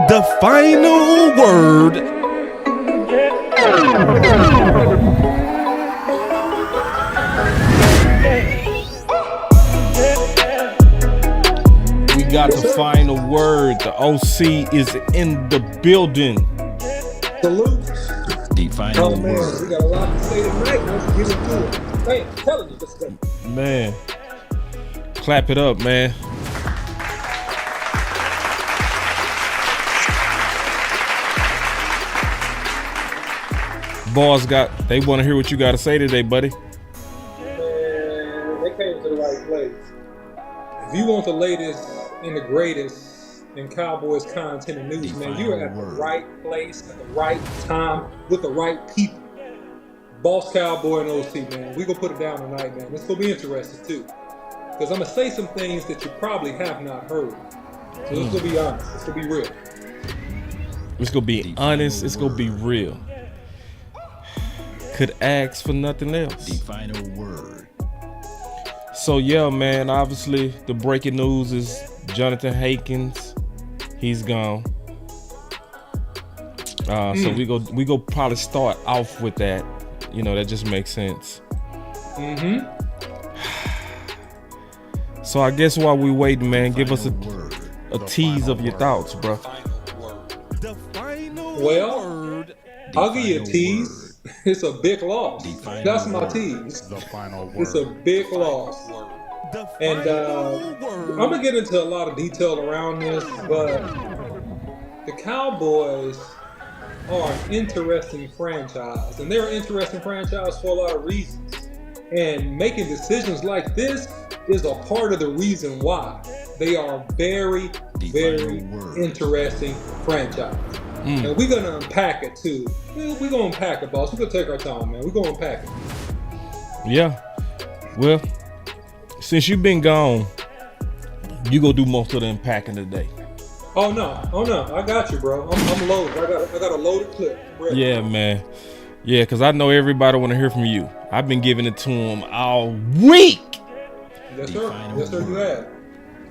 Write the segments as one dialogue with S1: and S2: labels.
S1: The final word. We got the final word. The OC is in the building.
S2: Salute.
S1: The final word.
S2: We got a lot to say tonight. Let's get into it. Man, I'm telling you this thing.
S1: Man, clap it up, man. Boss they want to hear what you got to say today, buddy.
S2: Man, they came to the right place. If you want the latest and the greatest in Cowboys content and news, man, you are at the right place at the right time with the right people. Boss Cowboy and OC, man. We gonna put it down tonight, man. It's gonna be interesting too, because I'm gonna say some things that you probably have not heard. So it's gonna be honest. It's gonna be real.
S1: It's gonna be honest. It's gonna be real. Could ask for nothing else. The final word. So yeah, man. Obviously, the breaking news is Jonathan Hankins. He's gone. So we go probably start off with that. You know, that just makes sense. So I guess while we waiting, man, give us a tease of your thoughts, bro.
S2: Well, I'll give you a tease. It's a big loss. That's my tease. It's a big loss. And I'm going to get into a lot of detail around this, but the Cowboys are an interesting franchise. And they're an interesting franchise for a lot of reasons. And making decisions like this is a part of the reason why. They are a very, very interesting franchise. And we're going to unpack it too. We're going to unpack it, boss. We're going to take our time, man. We're going to unpack it.
S1: Yeah. Well, since you've been gone, you go do most of the unpacking today.
S2: Oh no. I got you, bro. I'm loaded. I got a loaded clip.
S1: Yeah, man. Yeah, because I know everybody want to hear from you. I've been giving it to them all week.
S2: Yes, sir. Yes, sir, you have.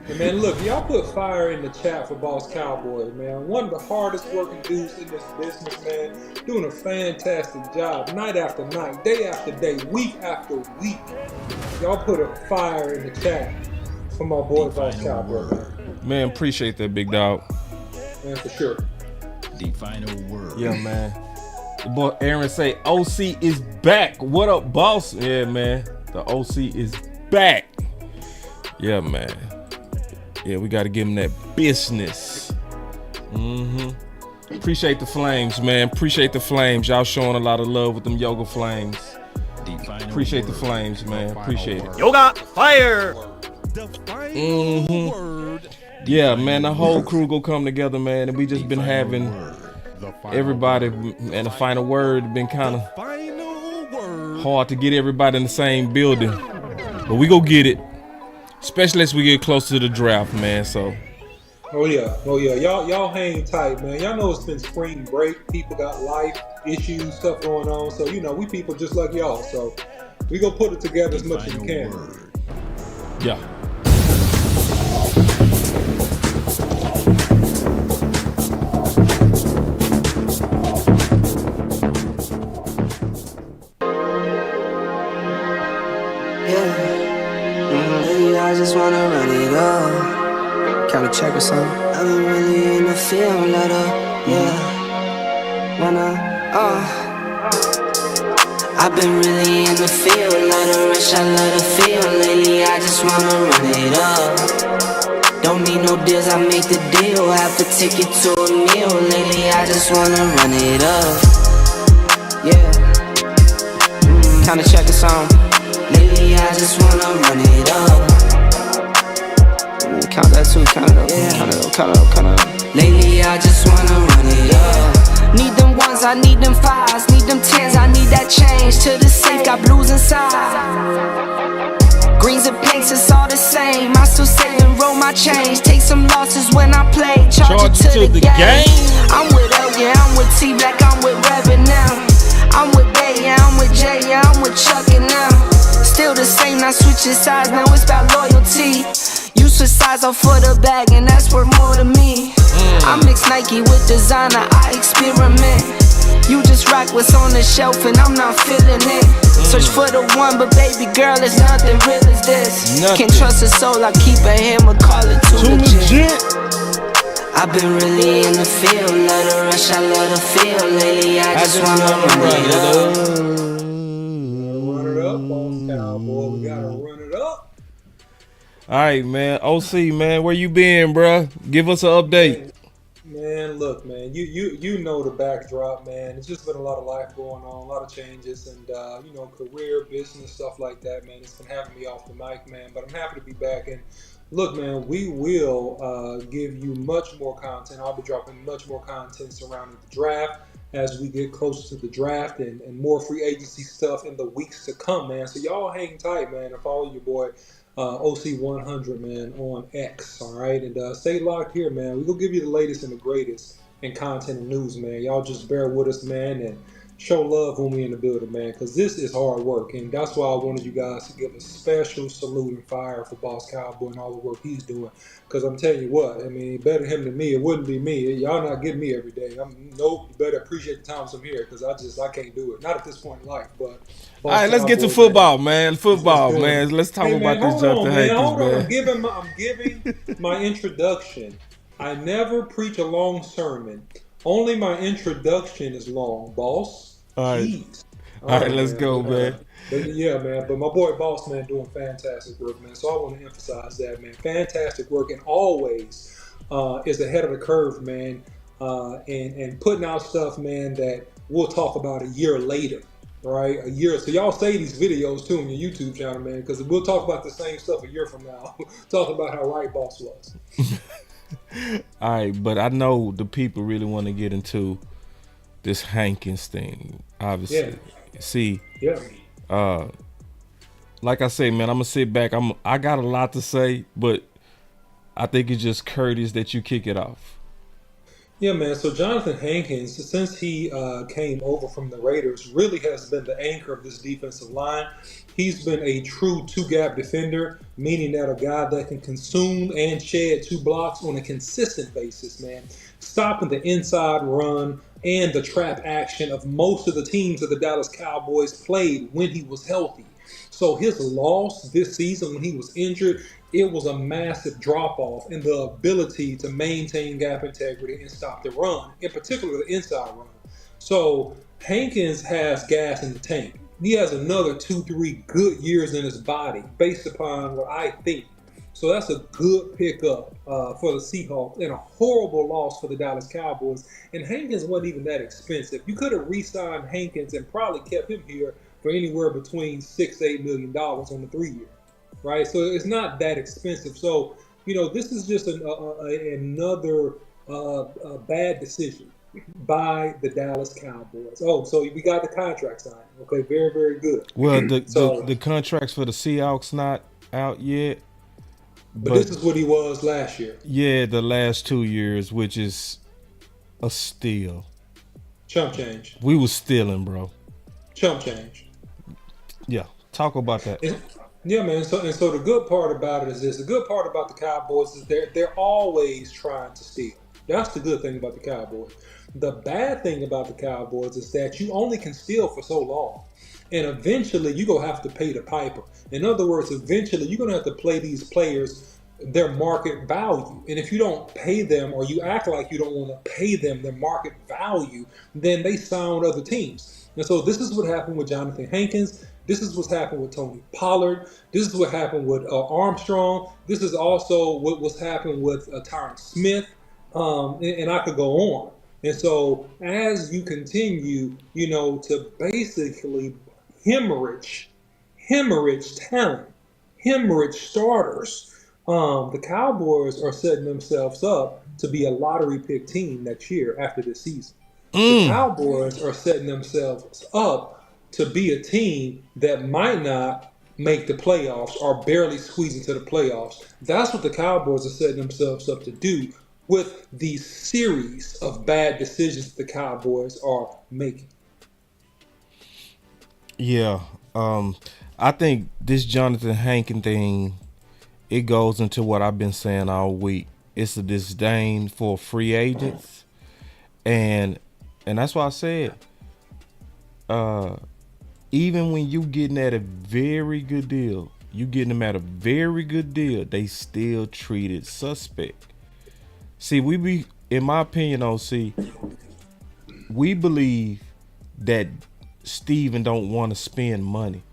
S2: And man, look, y'all put fire in the chat for Boss Cowboy, man. One of the hardest working dudes in this business, man. Doing a fantastic job, night after night, day after day, week after week. Y'all put a fire in the chat for my boy Boss Cowboy, man.
S1: Man, appreciate that, big dog.
S2: Man, for sure.
S1: The final word. Yeah, man. The boy Aaron say, OC is back. What up, boss? Yeah, man. The OC is back. Yeah, man. Yeah, we got to give him that business. Appreciate the flames, man. Appreciate the flames. Y'all showing a lot of love with them yoga flames. Appreciate the flames, man. Appreciate it.
S3: Yoga fire.
S1: Yeah, man. The whole crew go come together, man. And we just been having everybody, and the final word been kind of hard to get everybody in the same building. But we go get it. Especially as we get closer to the draft, man. So.
S2: Oh yeah. Y'all hang tight, man. Y'all know it's been spring break. People got life issues, stuff going on. So we people just like y'all. So we gonna put it together as much as we can.
S1: Yeah.
S4: I just wanna run it up. Kinda check or something. I've been really in the field, let up, yeah. I've been really in the field, let her rush, I let her feel. Lately, I just wanna run it up. Don't need no deals, I make the deal. Have a ticket to a meal. Lately, I just wanna run it up. Yeah. Kinda check or something. Lately, I just wanna run it up. Count that too, count it up, count it up. Lately I just wanna run it up. Need them ones, I need them fives, need them tens, I need that change. To the safe, got blues inside. Greens and pinks, it's all the same. I still save and roll my change. Take some losses when I play, charge it to the game. I'm with L, yeah, I'm with T Black, I'm with Revan now. I'm with Bay, yeah, I'm with J, yeah, I'm with Chuck and now. Still the same, not switching sides, now it's about loyalty. You switch sides off for the bag, and that's worth more to me. I mix Nike with designer, I experiment. You just rock what's on the shelf and I'm not feeling it. Search for the one, but baby girl, it's nothing real as this. Can't trust a soul, I keep a hammer, call it too legit. I've been really in the field, love the rush, I love the feel. Lately I just wanna run it up.
S2: Run it up, Boss Cowboy. We gotta run it up.
S1: All right, man. OC, man, where you been, bro? Give us an update.
S2: Man, look, man, you know the backdrop, man. It's just been a lot of life going on, a lot of changes, and career, business, stuff like that, man. It's been having me off the mic, man. But I'm happy to be back. And look, man, we will give you much more content. I'll be dropping much more content surrounding the draft as we get closer to the draft and more free agency stuff in the weeks to come, man. So y'all hang tight, man, and follow your boy OC100, man, on X, all right? And stay locked here, man. We're going to give you the latest and the greatest in content and news, man. Y'all just bear with us, man, and show love when we in the building, man, because this is hard work. And that's why I wanted you guys to give a special salute and fire for Boss Cowboy and all the work he's doing. Because I'm telling you what, I mean, better him than me. It wouldn't be me. Y'all not getting me every day. You better appreciate the times I'm here, because I can't do it. Not at this point in life, but...
S1: All right, let's get to football, man. Football, man. Let's talk about this Jonathan Hankins, man.
S2: I'm giving my introduction. I never preach a long sermon. Only my introduction is long, boss.
S1: All right. All right, let's go, man.
S2: Yeah, man. But my boy Boss, man, doing fantastic work, man. So I want to emphasize that, man. Fantastic work, and always is ahead of the curve, man. And putting out stuff, man, that we'll talk about a year later. Right, a year. So y'all say these videos too on your YouTube channel, man, because we'll talk about the same stuff a year from now. Talk about how right Boss was.
S1: All right, but I know the people really want to get into this Hankins thing. Obviously, see, like I say, man, I'm gonna sit back. I got a lot to say, but I think it's just courteous that you kick it off.
S2: Yeah, man. So Jonathan Hankins, since he came over from the Raiders, really has been the anchor of this defensive line. He's been a true two-gap defender, meaning that a guy that can consume and shed 2 blocks on a consistent basis, man. Stopping the inside run and the trap action of most of the teams that the Dallas Cowboys played when he was healthy. So his loss this season when he was injured, it was a massive drop-off in the ability to maintain gap integrity and stop the run, in particular the inside run. So Hankins has gas in the tank. He has another 2-3 good years in his body based upon what I think. So that's a good pickup for the Seahawks and a horrible loss for the Dallas Cowboys. And Hankins wasn't even that expensive. You could have re-signed Hankins and probably kept him here for anywhere between $6-8 million on the 3-year. Right, so it's not that expensive. So, this is just another bad decision by the Dallas Cowboys. Oh, so we got the contract signed. Okay, very, very good.
S1: Well, the contracts for the Seahawks not out yet.
S2: But this is what he was last year.
S1: Yeah, the last 2 years, which is a steal.
S2: Chump change.
S1: We was stealing, bro.
S2: Chump change.
S1: Yeah, talk about that.
S2: Yeah, man. So the good part about it is this. The good part about the Cowboys is they're always trying to steal. That's the good thing about the Cowboys. The bad thing about the Cowboys is that you only can steal for so long. And eventually you're going to have to pay the piper. In other words, eventually you're going to have to play these players their market value. And if you don't pay them or you act like you don't want to pay them their market value, then they sign with other teams. And so this is what happened with Jonathan Hankins. This is what's happened with Tony Pollard. This is what happened with Armstrong. This is also what's happened with Tyron Smith. And I could go on. And so as you continue, to basically hemorrhage talent, hemorrhage starters, the Cowboys are setting themselves up to be a lottery pick team next year after this season. The Cowboys are setting themselves up to be a team that might not make the playoffs or barely squeeze into the playoffs. That's what the Cowboys are setting themselves up to do with the series of bad decisions the Cowboys are making.
S1: Yeah, I think this Jonathan Hankins thing, it goes into what I've been saying all week. it's a disdain for free agents, and that's why I said, even when you getting at a very good deal, they still treat it suspect. See, in my opinion, we believe that Steven don't want to spend money.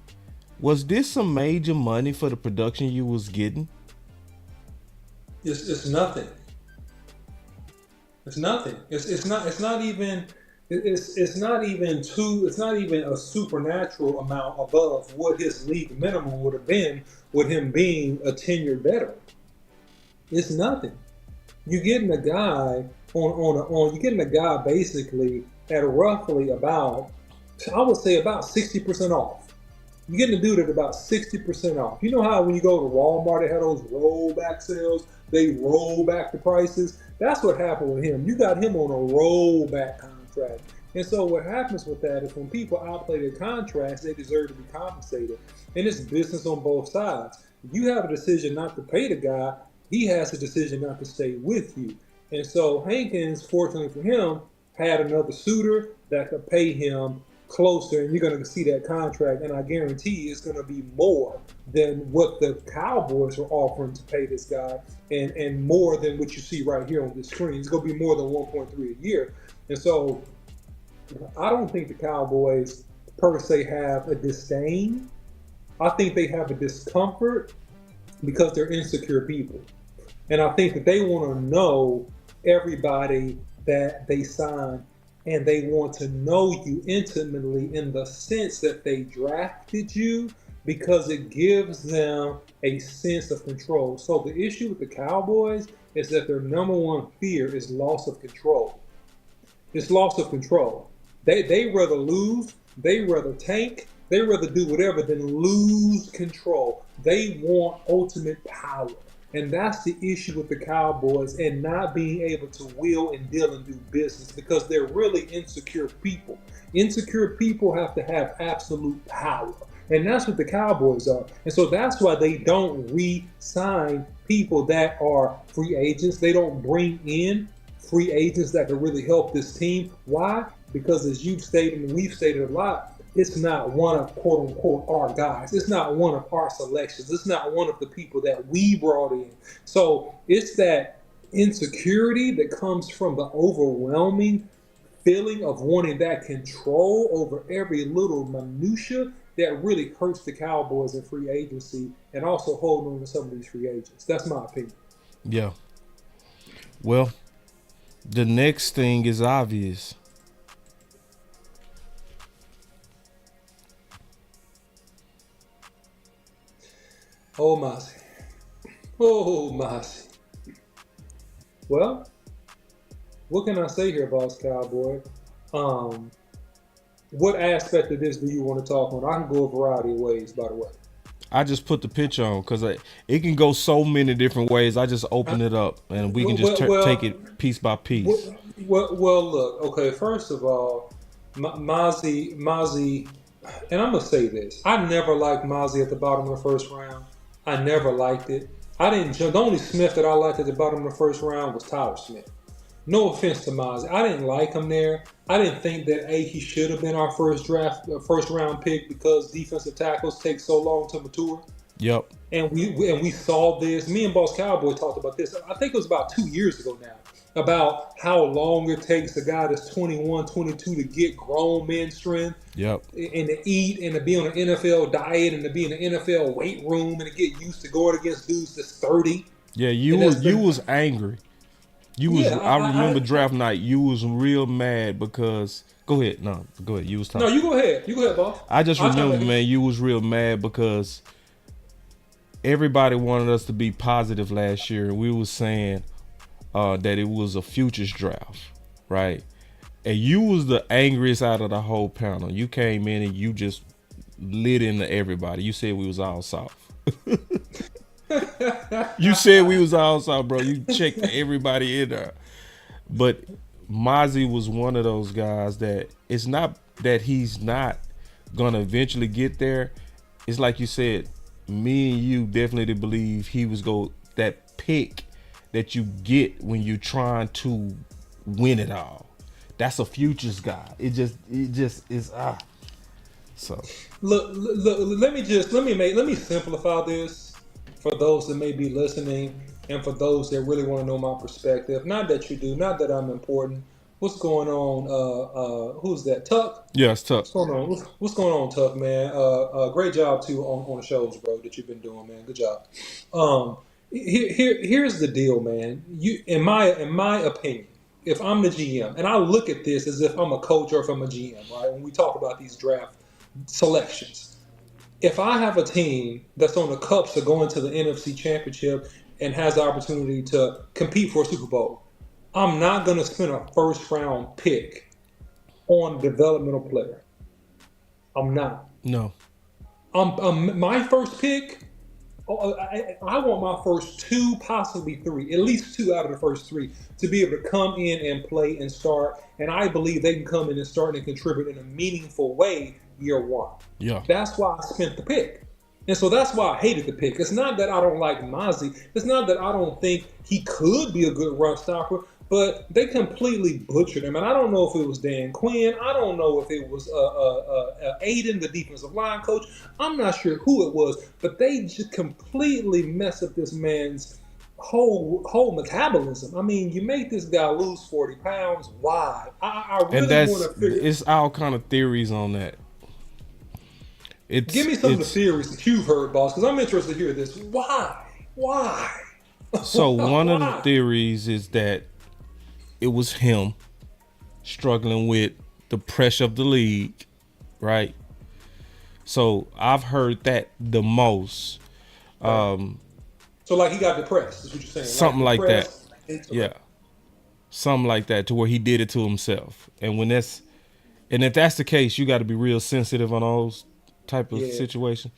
S1: Was this some major money for the production you was getting?
S2: It's nothing. It's nothing. It's not even a supernatural amount above what his league minimum would have been with him being a tenured veteran. It's nothing. You're getting a guy you're getting a guy basically at roughly about, I would say, about 60% off. You're getting a dude at about 60% off. You know how when you go to Walmart, they have those rollback sales, they roll back the prices? That's what happened with him. You got him on a rollback contract. And so what happens with that is when people outplay their contracts, they deserve to be compensated. And it's business on both sides. You have a decision not to pay the guy, he has a decision not to stay with you. And so Hankins, fortunately for him, had another suitor that could pay him closer, and you're going to see that contract, and I guarantee it's going to be more than what the Cowboys are offering to pay this guy, and more than what you see right here on the screen. It's going to be more than 1.3 a year. And so I don't think the Cowboys per se have a disdain. I think they have a discomfort because they're insecure people. And I think that they want to know everybody that they sign, and they want to know you intimately in the sense that they drafted you, because it gives them a sense of control. So the issue with the Cowboys is that their number one fear is loss of control. It's loss of control. They rather lose, they rather tank, they rather do whatever than lose control. They want ultimate power. And that's the issue with the Cowboys, and not being able to wheel and deal and do business, because they're really insecure people. Insecure people have to have absolute power. And that's what the Cowboys are. And so that's why they don't re-sign people that are free agents. They don't bring in free agents that can really help this team. Why? Because as you've stated and we've stated a lot, it's not one of, quote unquote, our guys. It's not one of our selections. It's not one of the people that we brought in. So it's that insecurity that comes from the overwhelming feeling of wanting that control over every little minutia that really hurts the Cowboys in free agency, and also holding on to some of these free agents. That's my opinion.
S1: Yeah. Well, the next thing is obvious.
S2: Oh, Mossy. Oh, Mossy. Well, what can I say here, Boss Cowboy? What aspect of this do you want to talk on? I can go a variety of ways, by the way.
S1: I just put the picture on because it can go so many different ways. I just open it up and we can just take it piece by piece.
S2: Well, look, okay, first of all, Mozzie, and I'm going to say this. I never liked Mozzie at the bottom of the first round. I never liked it. The only Smith that I liked at the bottom of the first round was Tyler Smith. No offense to Mozzie. I didn't like him there. I didn't think that he should have been our first round pick, because defensive tackles take so long to mature.
S1: Yep.
S2: And we saw this. Me and Boss Cowboy talked about this. I think it was about 2 years ago now, about how long it takes a guy that's 21, 22 to get grown men strength.
S1: Yep.
S2: And to eat and to be on an NFL diet and to be in an NFL weight room and to get used to going against dudes that's 30.
S1: Yeah, you was angry. I remember draft night. You was real mad because. Go ahead. No, go ahead. You was talking.
S2: No, you go ahead. You go ahead, boss.
S1: I just remember, man. You was real mad because everybody wanted us to be positive last year, and we was saying that it was a futures draft, right? And you was the angriest out of the whole panel. You came in and you just lit into everybody. You said we was all soft. You said we was all soft, bro. You checked everybody in there. But Mozzie was one of those guys that it's not that he's not gonna eventually get there. It's like you said, me and you definitely believe he was that pick that you get when you're trying to win it all. That's a futures guy. It just is So
S2: Look, let me simplify this for those that may be listening and for those that really want to know my perspective. Not that you do, not that I'm important. What's going on? Who's that? Tuck?
S1: yeah, it's tough.
S2: What's going on? What's going on, Tuck, man? Great job too on the shows, bro, that you've been doing, man. Good job. Here's the deal, man. In my opinion, if I'm the GM, and I look at this as if I'm a coach or if I'm a GM, right? When we talk about these draft selections, if I have a team that's on the cusp of going to the NFC Championship and has the opportunity to compete for a Super Bowl, I'm not going to spend a first round pick on a developmental player. I'm not.
S1: No.
S2: My first pick, I want my first 2, possibly 3, at least 2 out of the first 3 to be able to come in and play and start. And I believe they can come in and start and contribute in a meaningful way year 1.
S1: Yeah.
S2: That's why I spent the pick. And so that's why I hated the pick. It's not that I don't like Mozzie. It's not that I don't think he could be a good run stopper, but they completely butchered him. And I don't know if it was Dan Quinn. I don't know if it was Aiden, the defensive line coach. I'm not sure who it was, but they just completely messed up this man's whole metabolism. I mean, you make this guy lose 40 pounds. Why? I really want to figure.
S1: It's all kind of theories on that.
S2: Give me some of the theories that you've heard, boss, because I'm interested to hear this. Why?
S1: So one of the theories is that it was him struggling with the pressure of the league, right? So I've heard that the most.
S2: So like he got depressed, is what you're saying?
S1: Something like that. Yeah. Something like that, to where he did it to himself. And if that's the case, you got to be real sensitive on those type of situation.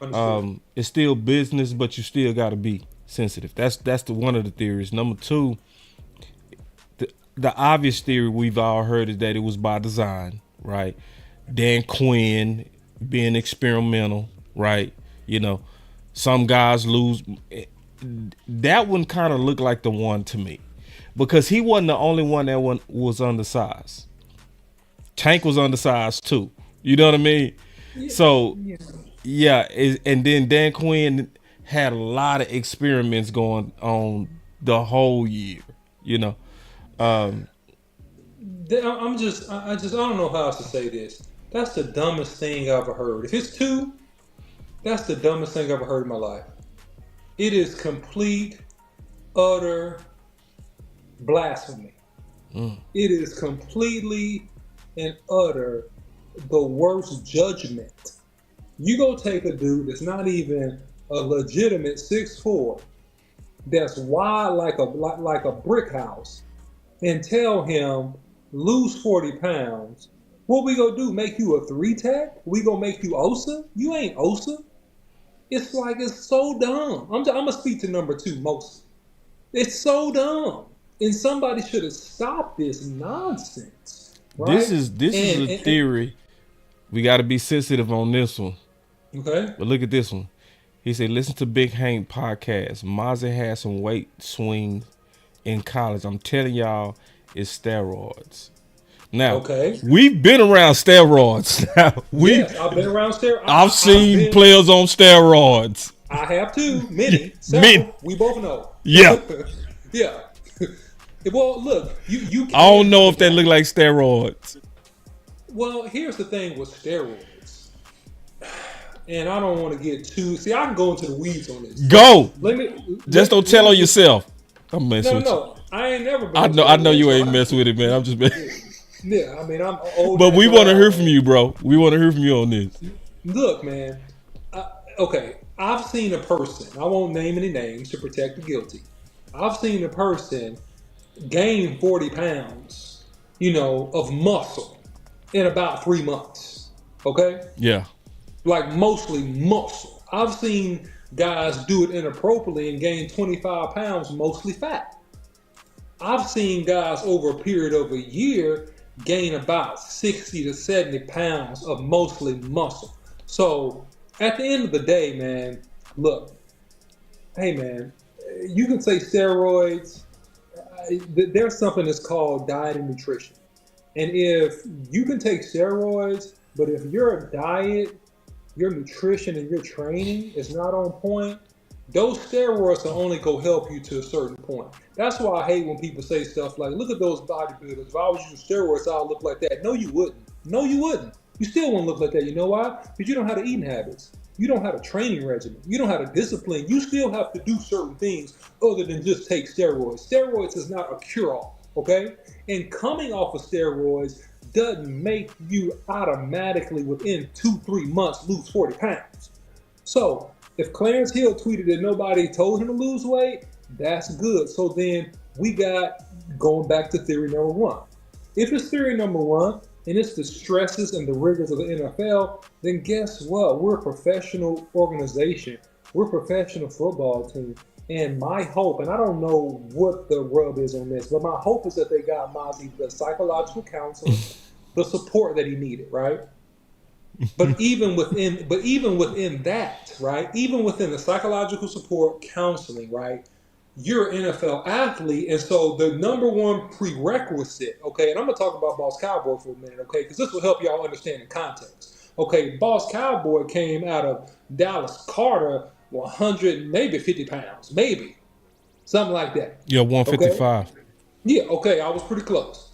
S1: It's still business, but you still got to be sensitive. That's one of the theories. Number 2, the obvious theory we've all heard is that it was by design, right? Dan Quinn being experimental, right? You know, some guys lose. That one kind of looked like the one to me, because he wasn't the only one that was undersized. Tank was undersized too. You know what I mean? So, yeah, and then Dan Quinn had a lot of experiments going on the whole year, you know.
S2: I don't know how else to say this. That's the dumbest thing I've ever heard. If it's 2, that's the dumbest thing I've ever heard in my life. It is complete, utter blasphemy. It is completely and utter the worst judgment. You go take a dude that's not even a legitimate 6'4", that's wide like a brick house, and tell him lose 40 pounds. What we gonna do? Make you a 3-tech? We gonna make you Osa? You ain't Osa. It's so dumb. I'm gonna speak to number 2 mostly. It's so dumb, and somebody should have stopped this nonsense. Right?
S1: This is a theory. We got to be sensitive on this one.
S2: Okay.
S1: But look at this one. He said, listen to Big Hank podcast. Mozzie had some weight swings in college. I'm telling y'all, it's steroids. Now, okay, we've been around steroids.
S2: Yes, I've been around steroids.
S1: I've seen players on steroids.
S2: I have too. Many. We both know.
S1: Yeah.
S2: Yeah. Well, look, you
S1: I don't know if they look like steroids.
S2: Well, here's the thing with steroids, and I don't want to get too. See, I can go into the weeds on this.
S1: Go. Don't tell on yourself. I'm messing with you.
S2: No, I ain't never been.
S1: I know you ain't messing with it, man. I'm just messing.
S2: Yeah, I mean, I'm old.
S1: But we want to hear from you, bro. We want to hear from you on this.
S2: Look, man. Okay, I've seen a person. I won't name any names to protect the guilty. I've seen a person gain 40 pounds, of muscle in about 3 months. Okay?
S1: Yeah.
S2: Like mostly muscle. I've seen guys do it inappropriately and gain 25 pounds, mostly fat. I've seen guys over a period of a year gain about 60 to 70 pounds of mostly muscle. So at the end of the day, man, look, hey man, you can say steroids. There's something that's called diet and nutrition. And if you can take steroids, but if your diet, your nutrition, and your training is not on point, those steroids will only go help you to a certain point. That's why I hate when people say stuff like, look at those bodybuilders. If I was using steroids, I'll look like that. No, you wouldn't. No, you wouldn't. You still wouldn't look like that. You know why? Because you don't have the eating habits. You don't have a training regimen. You don't have a discipline. You still have to do certain things other than just take steroids. Steroids is not a cure-all, okay? And coming off of steroids doesn't make you automatically within 2-3 months lose 40 pounds. So if Clarence Hill tweeted that nobody told him to lose weight, that's good. So then we got going back to theory number one. If it's theory number one, and it's the stresses and the rigors of the NFL, then guess what? We're a professional organization. We're a professional football team. And my hope, and I don't know what the rub is on this, but my hope is that they got Mozzie the psychological counseling, the support that he needed, right? But even within that, right? Even within the psychological support counseling, right? You're an NFL athlete, and so the number one prerequisite, okay, and I'm going to talk about Boss Cowboy for a minute, okay, because this will help y'all understand the context. Okay, Boss Cowboy came out of Dallas Carter 100, maybe 50 pounds, maybe, something like that.
S1: Yeah, 155.
S2: Okay? Yeah, okay, I was pretty close.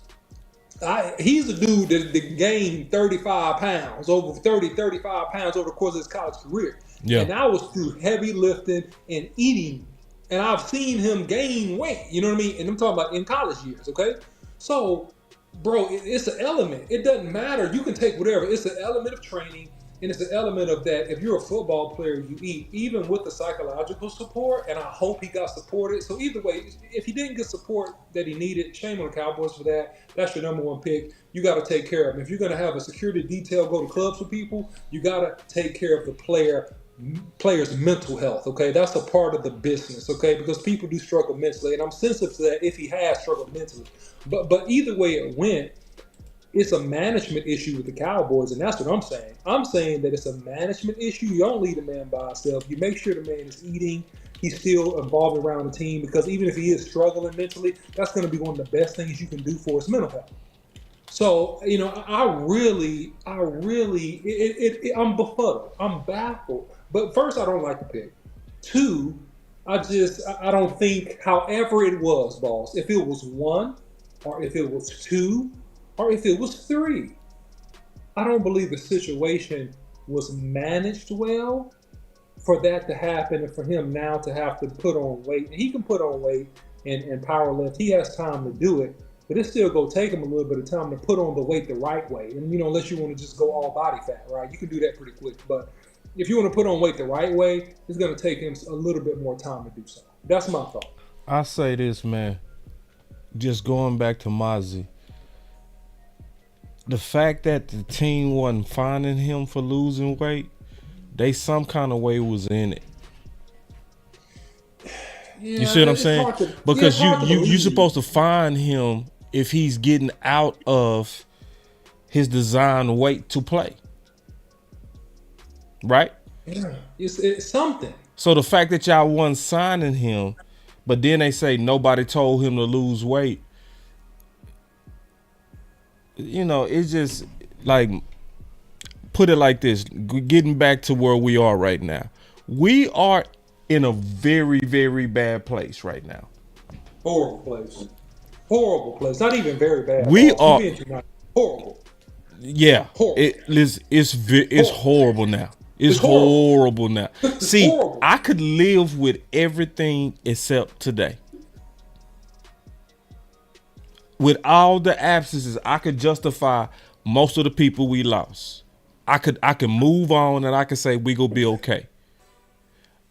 S2: He's a dude that gained 35 pounds, over 35 pounds over the course of his college career.
S1: Yeah.
S2: And I was through heavy lifting and eating. And I've seen him gain weight, you know what I mean? And I'm talking about in college years, okay? So, bro, it's an element. It doesn't matter. You can take whatever. It's an element of training, and it's an element of that. If you're a football player, you eat, even with the psychological support, and I hope he got supported. So either way, if he didn't get support that he needed, shame on the Cowboys for that. That's your number one pick. You got to take care of him. If you're going to have a security detail go to clubs for people, you got to take care of the players' mental health, okay? That's a part of the business, okay? Because people do struggle mentally, and I'm sensitive to that if he has struggled mentally. But either way it went, it's a management issue with the Cowboys, and that's what I'm saying. I'm saying that it's a management issue. You don't leave a man by himself. You make sure the man is eating. He's still involved around the team, because even if he is struggling mentally, that's going to be one of the best things you can do for his mental health. So, you know, I'm befuddled. I'm baffled. But first, I don't like the pick. Two, I don't think, however it was, boss, if it was one, or if it was two, or if it was three, I don't believe the situation was managed well for that to happen and for him now to have to put on weight. And he can put on weight and power lift. He has time to do it. But it's still going to take him a little bit of time to put on the weight the right way. And, you know, unless you want to just go all body fat, right? You can do that pretty quick. But if you want to put on weight the right way, it's going to take him a little bit more time to do so. That's my thought.
S1: I say this, man. Just going back to Mozzie. The fact that the team wasn't finding him for losing weight, they some kind of way was in it. Yeah, you see what I'm saying? Because you're supposed to find him if he's getting out of his designed weight to play. Right?
S2: Yeah, it's something.
S1: So the fact that y'all wasn't signing him, but then they say nobody told him to lose weight, you know, it's just like, put it like this, getting back to where we are right now. We are in a very, very bad place right now.
S2: Horrible place. Horrible place. Not even very bad.
S1: We are
S2: horrible.
S1: Yeah. Horrible. It's horrible now. It's horrible now. See, horrible. I could live with everything except today. With all the absences, I could justify most of the people we lost. I can move on and I can say we gonna be okay.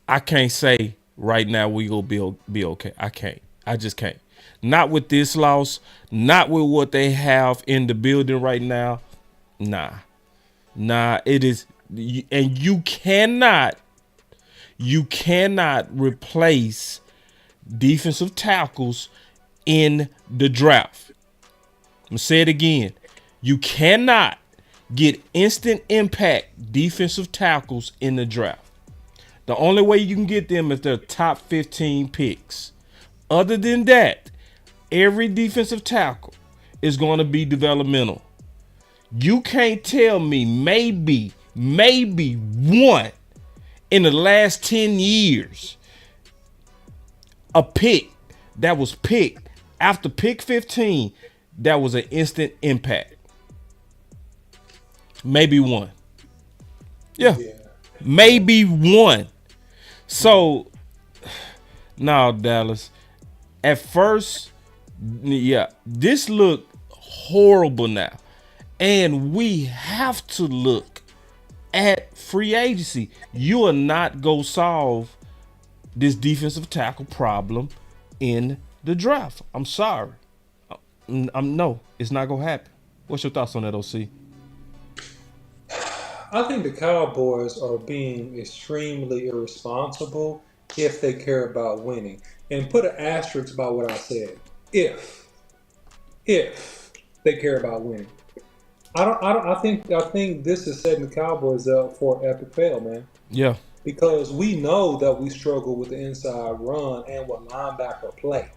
S1: I can't say right now we gonna be okay. I can't. I just can't. Not with this loss. Not with what they have in the building right now. Nah. It is, and you cannot replace defensive tackles in the draft. I'm gonna say it again. You cannot get instant impact defensive tackles in the draft. The only way you can get them is their top 15 picks. Other than that, every defensive tackle is going to be developmental. You can't tell me maybe one in the last 10 years, a pick that was picked after pick 15 that was an instant impact. Maybe one. Yeah. Maybe one. So, now Dallas, at first, yeah, this looked horrible now. And we have to look at free agency. You are not going to solve this defensive tackle problem in the draft. I'm sorry. No, it's not going to happen. What's your thoughts on that, OC?
S2: I think the Cowboys are being extremely irresponsible if they care about winning. And put an asterisk by what I said. If they care about winning. I think this is setting the Cowboys up for epic fail, man.
S1: Yeah.
S2: Because we know that we struggle with the inside run and with linebacker play.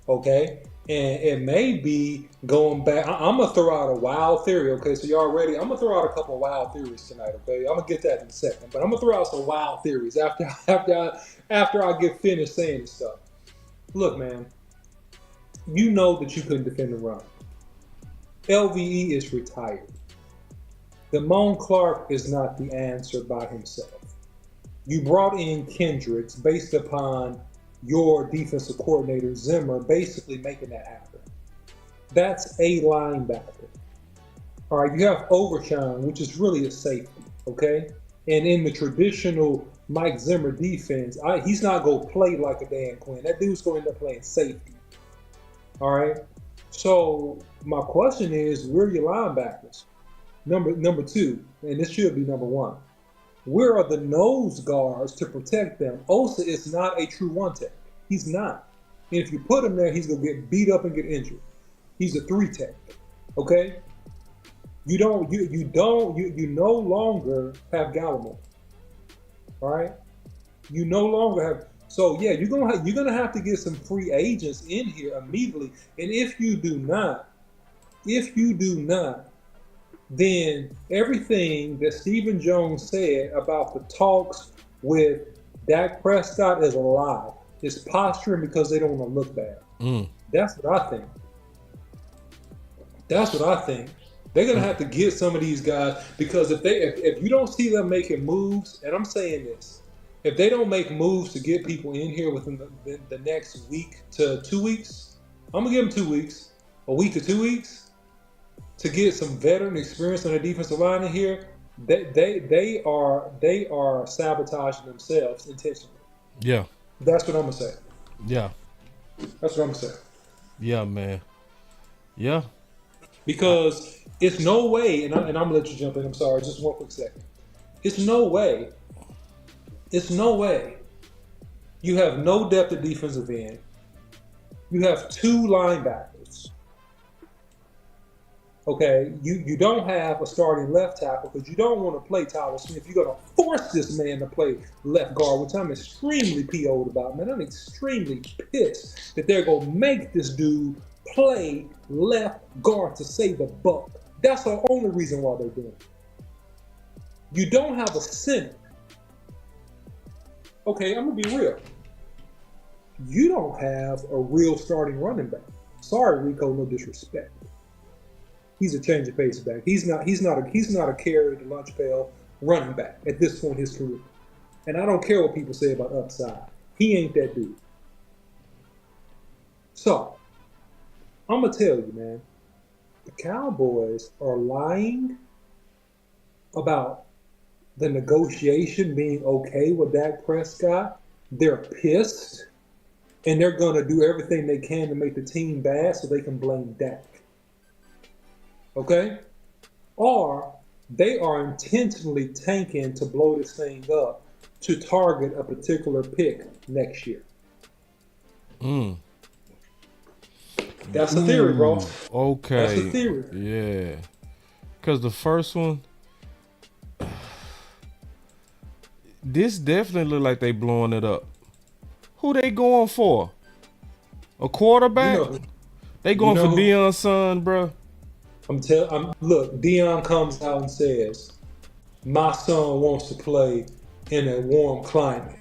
S2: Okay? And it may be going back. I'm going to throw out a wild theory, okay? So y'all ready? I'm going to throw out a couple of wild theories tonight, okay? I'm going to get that in a second. But I'm going to throw out some wild theories after I get finished saying this stuff. Look, man. You know that you couldn't defend the run. LVE is retired. Damone Clark is not the answer by himself. You brought in Kendricks based upon your defensive coordinator, Zimmer, basically making that happen. That's a linebacker. All right, you have Overshawn, which is really a safety, okay? And in the traditional Mike Zimmer defense, he's not going to play like a Dan Quinn. That dude's going to end up playing safety. All right? So my question is, where are your linebackers? Number two, and this should be number one. Where are the nose guards to protect them? Osa is not a true one tech. He's not. And if you put him there, he's gonna get beat up and get injured. He's a 3 tech. Okay? You no longer have Gallimore. All right? You no longer have. So yeah, you're gonna have to get some free agents in here immediately. And if you do not, then everything that Stephen Jones said about the talks with Dak Prescott is a lie. It's posturing because they don't want to look bad. That's what I think. They're gonna have to get some of these guys, because if you don't see them making moves, and I'm saying this, if they don't make moves to get people in here within the next week to 2 weeks, I'm gonna give them 2 weeks, a week to 2 weeks, to get some veteran experience on the defensive line in here. They are sabotaging themselves intentionally.
S1: Yeah.
S2: That's what I'm gonna say.
S1: Yeah.
S2: That's what I'm gonna say.
S1: Yeah, man. Yeah.
S2: Because it's no way, and I'm gonna let you jump in. I'm sorry, just one quick second. It's no way you have no depth at defensive end. You have 2 linebackers. Okay, you don't have a starting left tackle because you don't want to play Tyler Smith. You're going to force this man to play left guard, which I'm extremely PO'd about, man. I'm extremely pissed that they're going to make this dude play left guard to save the buck. That's the only reason why they're doing it. You don't have a center. Okay, I'm going to be real. You don't have a real starting running back. Sorry, Rico, no disrespect. He's a change of pace back. He's not a carry the lunch pail running back at this point in his career. And I don't care what people say about upside. He ain't that dude. So, I'm gonna tell you, man, the Cowboys are lying about the negotiation being okay with Dak Prescott. They're pissed, and they're gonna do everything they can to make the team bad so they can blame Dak. Okay? Or they are intentionally tanking to blow this thing up to target a particular pick next year. That's a theory, bro.
S1: Okay.
S2: That's a theory.
S1: Yeah. Because the first one, This definitely look like they blowing it up. Who they going for? A quarterback? They going for Deion's son, bro.
S2: Look, Deion comes out and says, my son wants to play in a warm climate.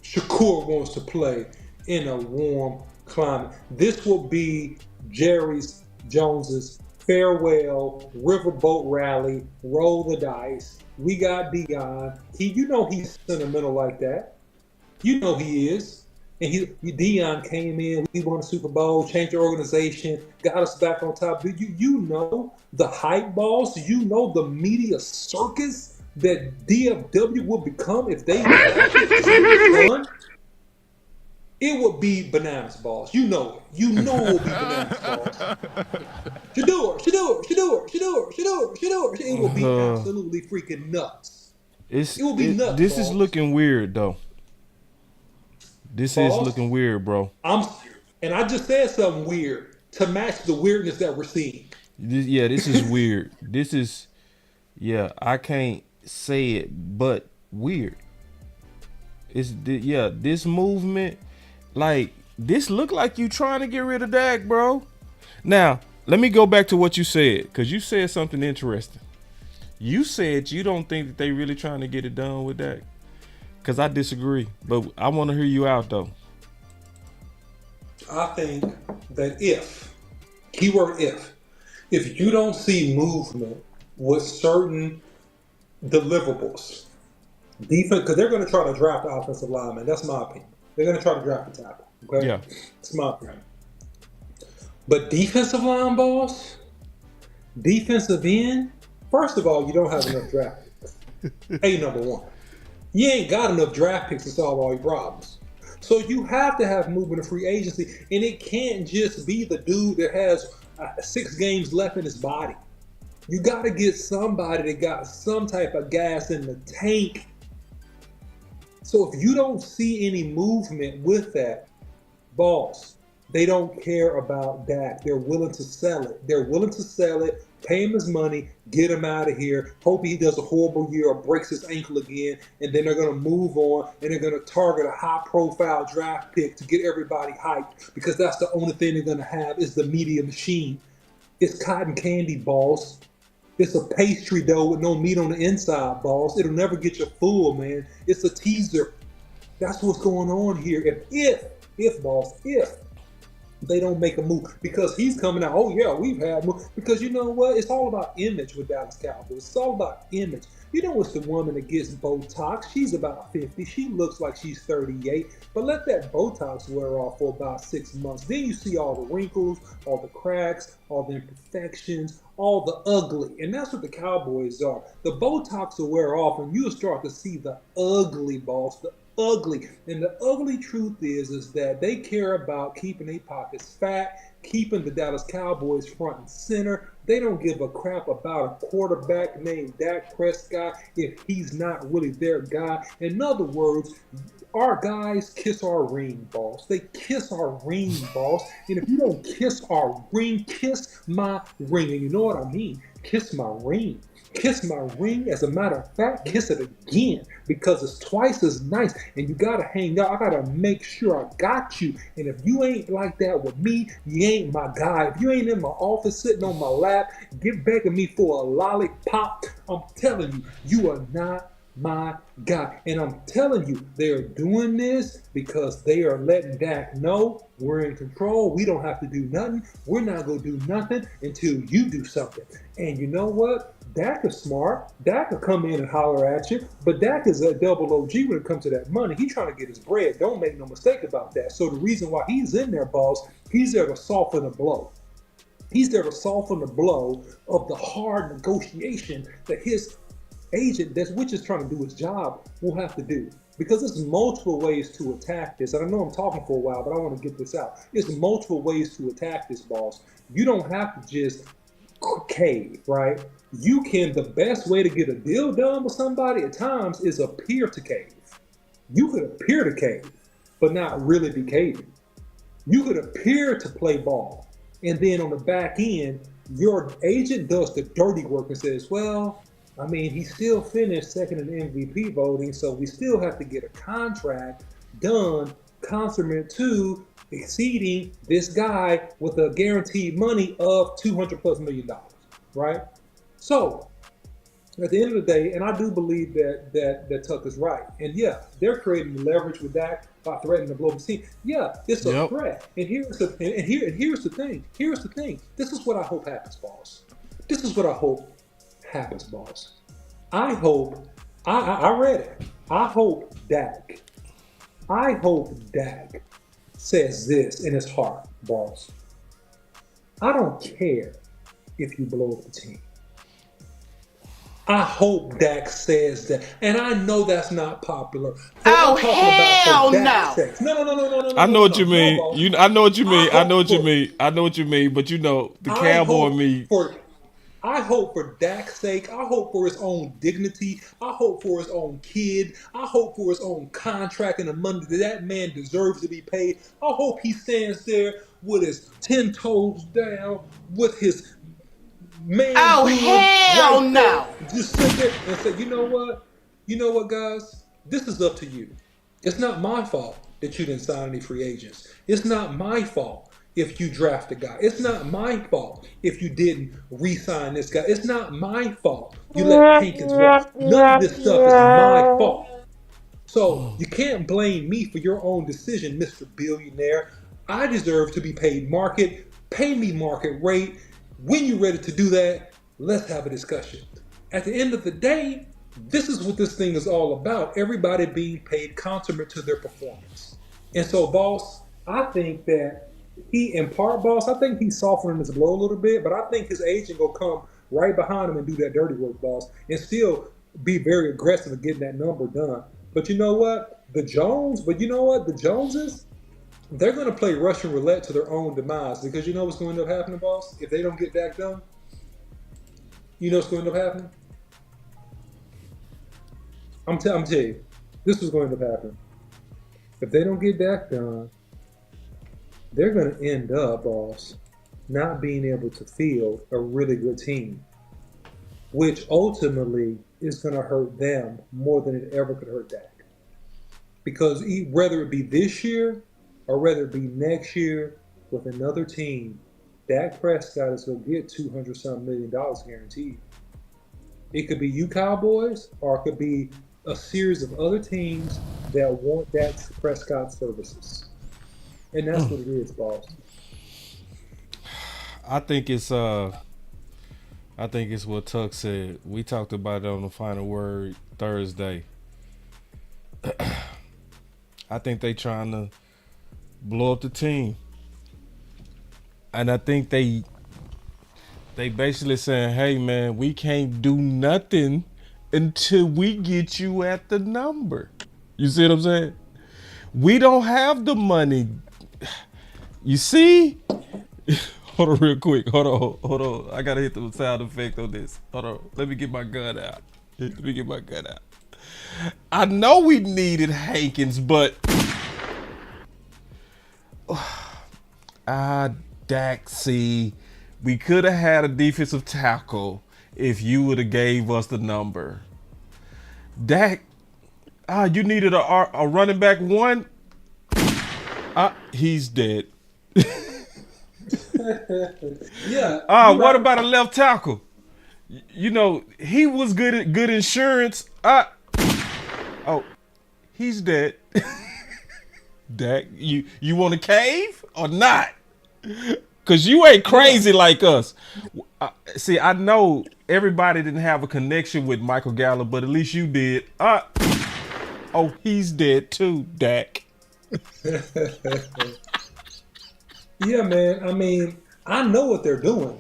S2: Shakur wants to play in a warm climate. This will be Jerry Jones's farewell riverboat rally, roll the dice. We got Deion. He's sentimental like that. You know he is. And Deion came in, we won the Super Bowl, changed the organization, got us back on top. You know the hype balls, you know the media circus that DFW will become if they done. It would be bananas balls. You know it. You know it will be bananas balls. Shador. It will be absolutely freaking nuts. It will be nuts.
S1: This is looking weird though. This is looking weird, bro.
S2: And I just said something weird to match the weirdness that we're seeing.
S1: This is weird. I can't say it, but weird. This movement, like, this look like you trying to get rid of Dak, bro. Now, let me go back to what you said, because you said something interesting. You said you don't think that they really trying to get it done with Dak. Because I disagree, but I want to hear you out, though.
S2: I think that if you don't see movement with certain deliverables, defense, because they're going to try to draft the offensive lineman. That's my opinion. They're going to try to draft the tackle. Okay?
S1: Yeah.
S2: It's my opinion. But defensive line balls, defensive end, first of all, you don't have enough draft picks. Number one. You ain't got enough draft picks to solve all your problems. So you have to have movement of free agency, and it can't just be the dude that has 6 games left in his body. You got to get somebody that got some type of gas in the tank. So if you don't see any movement with that, boss, they don't care about Dak. They're willing to sell it. Pay him his money, get him out of here, hope he does a horrible year or breaks his ankle again, and then they're going to move on, and they're going to target a high-profile draft pick to get everybody hyped, because that's the only thing they're going to have is the media machine. It's cotton candy, boss. It's a pastry dough with no meat on the inside, boss. It'll never get you full, man. It's a teaser. That's what's going on here. If they don't make a move, because he's coming out, oh yeah, we've had move, because you know what, it's all about image with Dallas Cowboys. It's all about image. You know, it's the woman that gets Botox. She's about 50. She looks like she's 38, but let that Botox wear off for about 6 months. Then you see all the wrinkles, all the cracks, all the imperfections, all the ugly, and that's what the Cowboys are. The Botox will wear off, and you'll start to see the ugly, boss, the ugly. And the ugly truth is that they care about keeping their pockets fat, keeping the Dallas Cowboys front and center. They don't give a crap about a quarterback named Dak Prescott if he's not really their guy. In other words, our guys kiss our ring, boss. They kiss our ring, boss. And if you don't kiss our ring, kiss my ring. And you know what I mean? Kiss my ring. Kiss my ring. As a matter of fact, kiss it again, because it's twice as nice. And you gotta hang out. I gotta make sure I got you. And if you ain't like that with me, you ain't my guy. If you ain't in my office sitting on my lap, begging me for a lollipop, I'm telling you, you are not my guy. And I'm telling you, they're doing this because they are letting Dak know we're in control. We don't have to do nothing. We're not going to do nothing until you do something. And you know what? Dak is smart. Dak will come in and holler at you. But Dak is a double OG when it comes to that money. He's trying to get his bread. Don't make no mistake about that. So the reason why he's in there, boss, he's there to soften the blow. He's there to soften the blow of the hard negotiation that his agent, which is trying to do his job, will have to do. Because there's multiple ways to attack this. And I know I'm talking for a while, but I want to get this out. There's multiple ways to attack this, boss. You don't have to just cave, right? The best way to get a deal done with somebody at times is appear to cave. You could appear to cave, but not really be caving. You could appear to play ball, and then on the back end, your agent does the dirty work and says, well, I mean, he still finished second in MVP voting, so we still have to get a contract done consummate to exceeding this guy with a guaranteed money of $200+ million, right? So at the end of the day, and I do believe that Tuck is right. And yeah, they're creating leverage with Dak by threatening to blow the team. Yeah, it's a threat. And here's the thing. Here's the thing. This is what I hope happens, boss. This is what I hope happens, boss. I hope I read it. I hope Dak says this in his heart, boss. I don't care if you blow up the team. I hope Dak says that. And I know that's not popular.
S4: Oh, hell no.
S2: No.
S1: I know what you mean. I know what you mean. I know what you mean. I know what you mean. But the Cowboy me.
S2: I hope for Dak's sake. I hope for his own dignity. I hope for his own kid. I hope for his own contract and the money that man deserves to be paid. I hope he stands there with his 10 toes down, with his man.
S4: Oh, hell no.
S2: Just sit there and say, you know what, guys? This is up to you. It's not my fault that you didn't sign any free agents. It's not my fault if you draft a guy. It's not my fault if you didn't re-sign this guy. It's not my fault you let Hankins walk. None of this stuff is my fault. So you can't blame me for your own decision, Mr. Billionaire. I deserve to be paid market. Pay me market rate. When you're ready to do that, let's have a discussion. At the end of the day, this is what this thing is all about. Everybody being paid consummate to their performance. And so, boss, I think that I think he's softening his blow a little bit, but I think his agent will come right behind him and do that dirty work, boss, and still be very aggressive in getting that number done. But you know what? The Joneses, they're going to play Russian roulette to their own demise, because you know what's going to end up happening, boss? If they don't get Dak done, you know what's going to end up happening? I'm telling you, this is going to happen. If they don't get Dak done, they're going to end up, boss, not being able to field a really good team, which ultimately is going to hurt them more than it ever could hurt Dak. Because whether it be this year or whether it be next year with another team, Dak Prescott is going to get $200-something million guaranteed. It could be you Cowboys, or it could be a series of other teams that want Dak Prescott services. And that's what it is, boss.
S1: I think it's what Tuck said. We talked about it on the Final Word Thursday. I think they trying to blow up the team. And I think they basically saying, hey man, we can't do nothing until we get you at the number. You see what I'm saying? We don't have the money. You see? Hold on real quick. Hold on. I gotta hit the sound effect on this. Hold on. Let me get my gun out. I know we needed Hankins, but Dak, see, we could have had a defensive tackle if you would have gave us the number. Dak, you needed a running back one. He's dead.
S2: Yeah.
S1: What about a left tackle? You know, he was good insurance. He's dead. Dak, you want a cave or not? Cause you ain't crazy like us. See, I know everybody didn't have a connection with Michael Gallup, but at least you did. He's dead too, Dak.
S2: Yeah, man. I mean, I know what they're doing,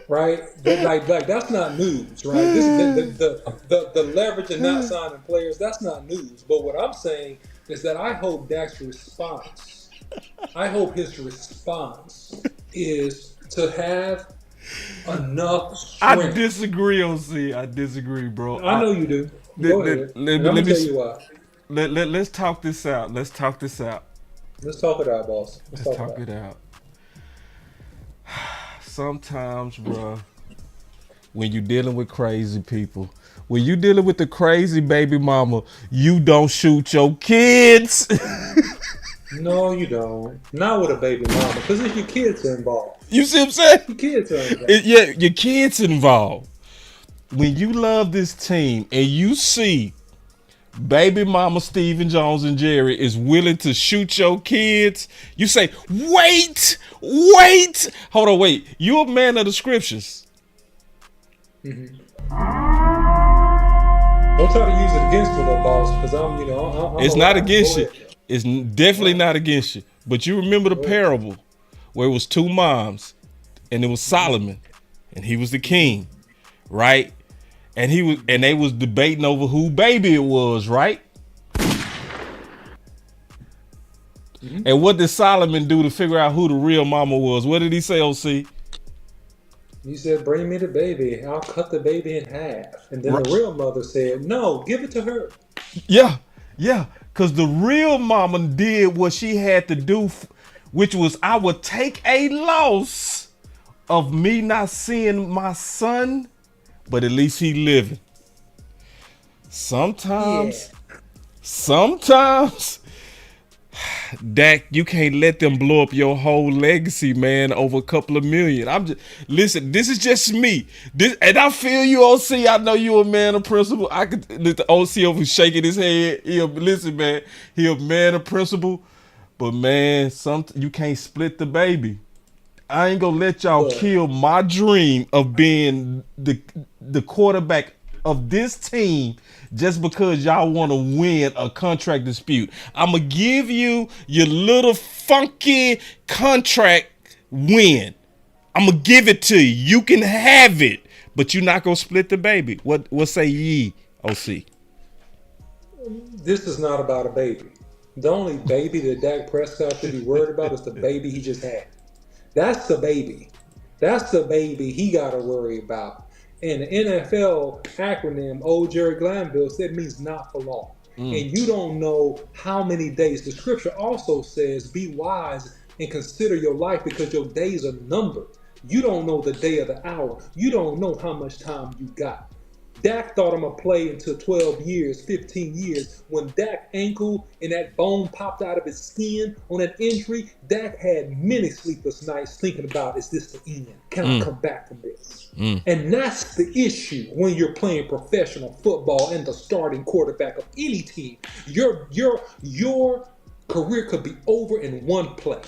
S2: right? Like that's not news, right? This is the leverage and not signing players. That's not news. But what I'm saying is that I hope Dak's response. I hope his response is to have enough strength.
S1: I disagree, OC. I disagree, bro.
S2: I know you do. Go ahead. I'm gonna tell you why.
S1: Let's talk this out.
S2: Let's talk it out, boss.
S1: Let's talk it out. Sometimes, bro, when you're dealing with crazy people, when you dealing with the crazy baby mama, you don't shoot your kids.
S2: No, you don't. Not with a baby mama, because if your kids are involved.
S1: You see what I'm saying?
S2: Your kids are involved.
S1: Yeah, your kids involved. When you love this team and you see baby mama Stephen Jones and Jerry is willing to shoot your kids, you say, wait, hold on, wait. You're a man of the scriptures.
S2: Mm-hmm. Don't try to use it against me, though, boss, because I'm
S1: it's not against you. It's definitely not against you. But you remember the parable where it was two moms, and it was Solomon, and he was the king, right? And they was debating over who baby it was, right? Mm-hmm. And what did Solomon do to figure out who the real mama was? What did he say, OC?
S2: He said, bring me the baby. I'll cut the baby in half. And then the real mother said, no, give it to her.
S1: Yeah. Because the real mama did what she had to do, which was, I would take a loss of me not seeing my son, but at least he living. Sometimes, Dak, you can't let them blow up your whole legacy, man, over a couple of million. Listen, this is just me. And I feel you, OC. I know you a man of principle. I could the OC over shaking his head. Listen, man, he a man of principle. But man, you can't split the baby. I ain't gonna let y'all kill my dream of being the quarterback of this team just because y'all want to win a contract dispute. I'm gonna give you your little funky contract win. I'm gonna give it to you. You can have it, but you're not gonna split the baby. What say ye, OC?
S2: This is not about a baby. The only baby that Dak Prescott should be worried about is the baby he just had. That's the baby. That's the baby he got to worry about. And the NFL acronym, old Jerry Glanville said, means not for long. And you don't know how many days. The scripture also says, be wise and consider your life because your days are numbered. You don't know the day or the hour. You don't know how much time you got. Dak thought I'm going to play until 12 years, 15 years. When Dak ankle and that bone popped out of his skin on that injury, Dak had many sleepless nights thinking about, is this the end? Can I come back from this? And that's the issue when you're playing professional football and the starting quarterback of any team. Your career could be over in one play.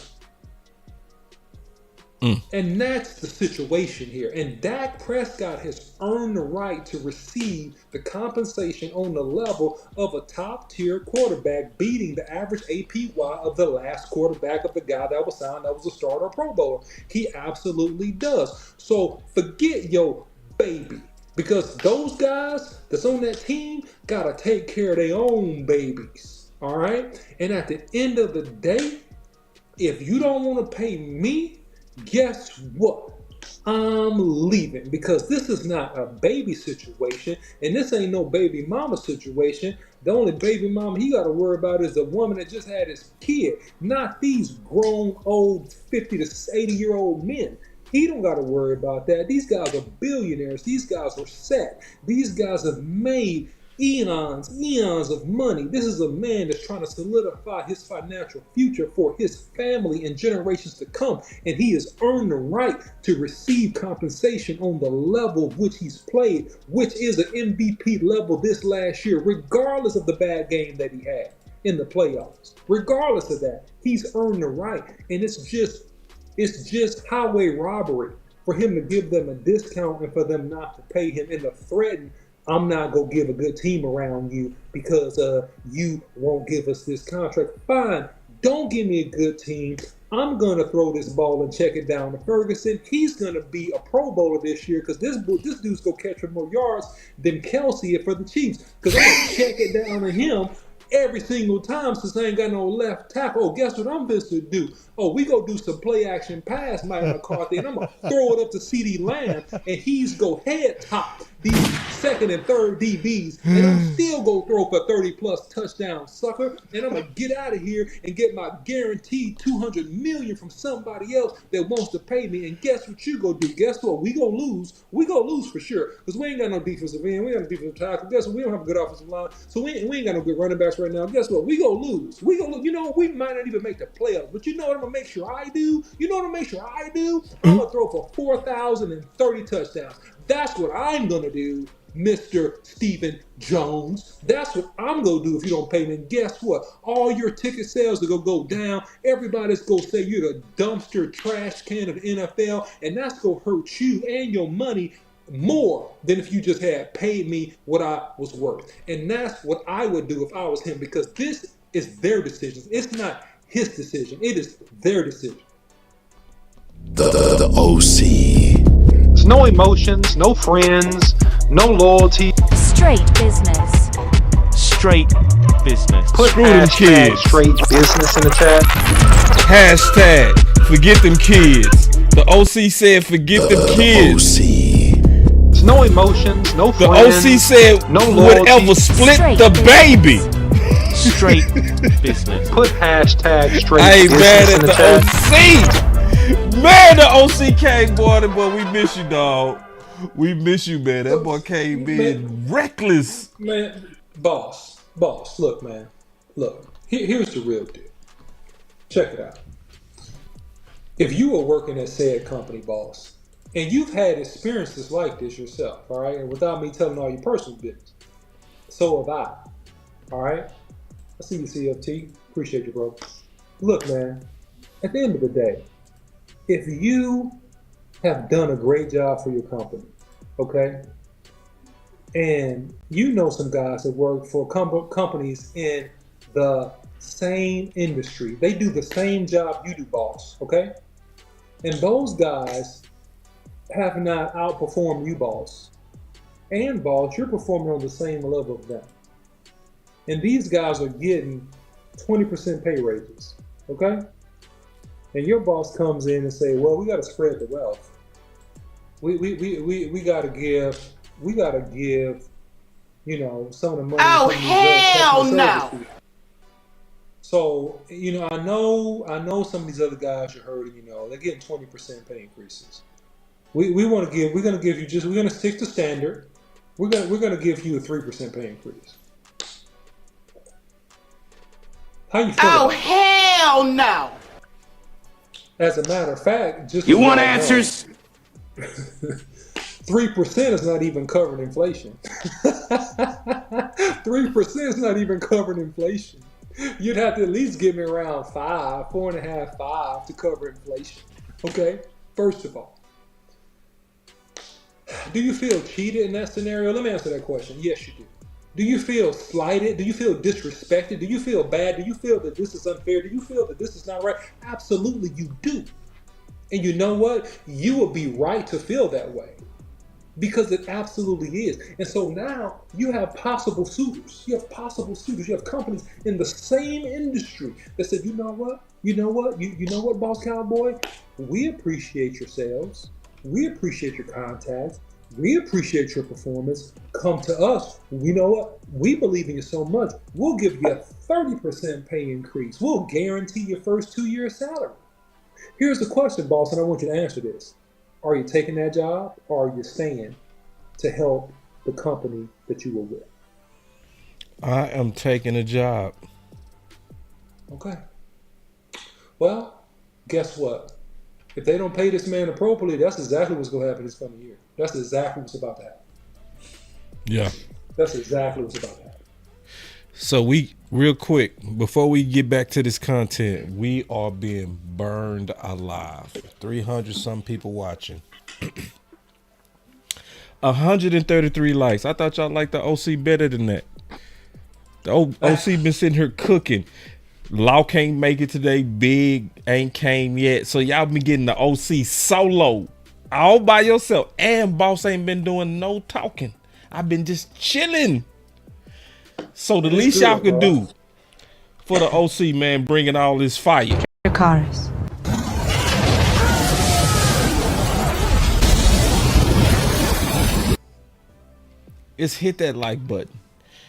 S2: And that's the situation here. And Dak Prescott has earned the right to receive the compensation on the level of a top-tier quarterback, beating the average APY of the last quarterback of the guy that was signed that was a starter or Pro Bowler. He absolutely does. So forget your baby. Because those guys that's on that team got to take care of their own babies. All right? And at the end of the day, if you don't want to pay me, guess what? I'm leaving because this is not a baby situation and this ain't no baby mama situation. The only baby mama he got to worry about is the woman that just had his kid, not these grown old 50 to 80-year-old men. He don't got to worry about that. These guys are billionaires. These guys are set. These guys have made eons of money. This is a man that's trying to solidify his financial future for his family and generations to come. And he has earned the right to receive compensation on the level of which he's played, which is an MVP level this last year, regardless of the bad game that he had in the playoffs. Regardless of that, he's earned the right. And it's just highway robbery for him to give them a discount and for them not to pay him and to threaten, I'm not going to give a good team around you because you won't give us this contract. Fine, don't give me a good team. I'm going to throw this ball and check it down to Ferguson. He's going to be a Pro Bowler this year because this dude's going to catch more yards than Kelsey for the Chiefs because I'm going to check it down to him every single time since I ain't got no left tackle. Oh, guess what I'm supposed to do? Oh, we go do some play action pass, Mike McCarthy, and I'm going to throw it up to CeeDee Lamb, and he's go head top these second and third DBs, and I'm still going to throw for 30-plus touchdowns, sucker. And I'm going to get out of here and get my guaranteed $200 million from somebody else that wants to pay me. And guess what you going to do? Guess what? We going to lose. We going to lose for sure because we ain't got no defensive end. We ain't got no defensive tackle. Guess what? We don't have a good offensive line. So we ain't got no good running backs right now. Guess what? We going to lose. We going to, you know, we might not even make the playoffs. But you know what I'm going to make sure I do? You know what I'm going to make sure I do? I'm going to throw for 4,030 touchdowns. That's what I'm going to do, Mr. Stephen Jones. That's what I'm going to do if you don't pay me. And guess what? All your ticket sales are going to go down. Everybody's going to say you're the dumpster trash can of the NFL, and that's going to hurt you and your money more than if you just had paid me what I was worth. And that's what I would do if I was him, because this is their decision. It's not his decision. It is their decision.
S3: The OC.
S5: There's no emotions, no friends, no loyalty.
S6: Straight business.
S7: Straight business.
S5: Put
S1: Screw them
S5: hashtag
S1: kids.
S5: straight business in the chat.
S1: Hashtag forget them kids. The OC said forget them kids.
S3: OC.
S5: There's no emotions, no
S1: The
S5: friends.
S1: OC said
S5: no loyalty.
S1: whatever, split
S6: Straight
S1: the baby.
S7: Straight business.
S5: Put hashtag straight
S1: I ain't
S5: business
S1: mad
S5: in
S1: at
S5: the
S1: the
S5: chat.
S1: OC. Man, the OC came, boy, we miss you, dog. We miss you, man. That boy came in reckless.
S2: Man, boss, look, man. Look, here's the real deal. Check it out. If you were working at said company, boss, and you've had experiences like this yourself, all right, and without me telling all your personal business, so have I, all right? I see you, CFT. Appreciate you, bro. Look, man, at the end of the day, if you have done a great job for your company, okay, and you know some guys that work for companies in the same industry, they do the same job you do, boss, okay? And those guys have not outperformed you, boss. And boss, you're performing on the same level of them. And these guys are getting 20% pay raises, okay? And your boss comes in and say, well, we got to spread the wealth. We got to give, you know, some of the money.
S8: Oh, hell no.
S2: So, you know, I know some of these other guys you're hurting, you know, they're getting 20% pay increases. We're going to stick to standard. We're going to give you a 3% pay increase. How you feel?
S8: Oh, hell no.
S2: As a matter of fact, just
S8: you want answers?
S2: 3% is not even covering inflation. 3% is not even covering inflation. You'd have to at least give me around 4.5, 5 to cover inflation. Okay? First of all, do you feel cheated in that scenario? Let me answer that question. Yes, you do. Do you feel slighted? Do you feel disrespected? Do you feel bad? Do you feel that this is unfair? Do you feel that this is not right? Absolutely, you do. And you know what? You will be right to feel that way because it absolutely is. And so now you have possible suitors. You have companies in the same industry that said, you know what, Boss Cowboy? We appreciate your sales. We appreciate your contacts. We appreciate your performance. Come to us. You know what? We believe in you so much. We'll give you a 30% pay increase. We'll guarantee your first 2 years' salary. Here's the question, boss, and I want you to answer this. Are you taking that job or are you staying to help the company that you were with?
S1: I am taking a job.
S2: Okay. Well, guess what? If they don't pay this man appropriately, that's exactly what's going to happen this coming year. That's exactly what's about to happen.
S1: Yeah.
S2: That's exactly what's about to happen.
S1: So real quick, before we get back to this content, we are being burned alive. 300 some people watching. 133 likes. I thought y'all liked the OC better than that. The OC been sitting here cooking. Law can't make it today. Big ain't came yet. So y'all been getting the OC solo all by yourself. And boss ain't been doing no talking. I've been just chilling. So the least y'all could do for the OC, man, bringing all this fire.
S6: Your cars.
S1: is hit that like button.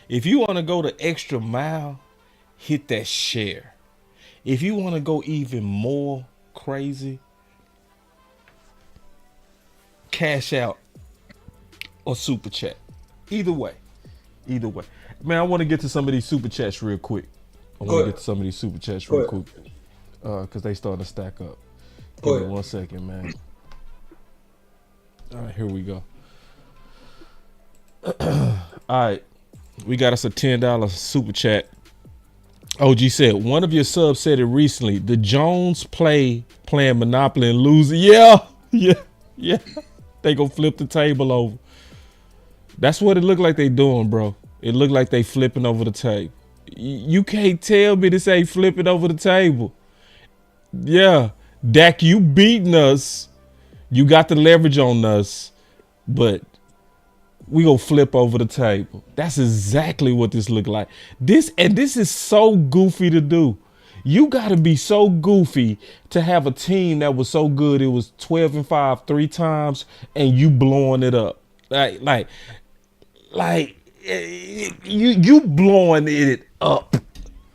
S1: If you want to go the extra mile, hit that share. If you want to go even more crazy, cash out or super chat. Either way. Man, I want to get to some of these super chats real quick. Because they starting to stack up. Give me 1 second, man. All right, here we go. All right, we got us a $10 super chat. OG said, one of your subs said it recently. The Jones playing Monopoly and losing. Yeah. They gonna flip the table over. That's what it looked like they doing, bro. It looked like they flipping over the table. You can't tell me this ain't flipping over the table. Yeah, Dak, you beating us. You got the leverage on us, but we gonna flip over the table. That's exactly what this looked like. This is so goofy to do. You gotta be so goofy to have a team that was so good. It was 12-5 3 times, and you blowing it up. Like you blowing it up.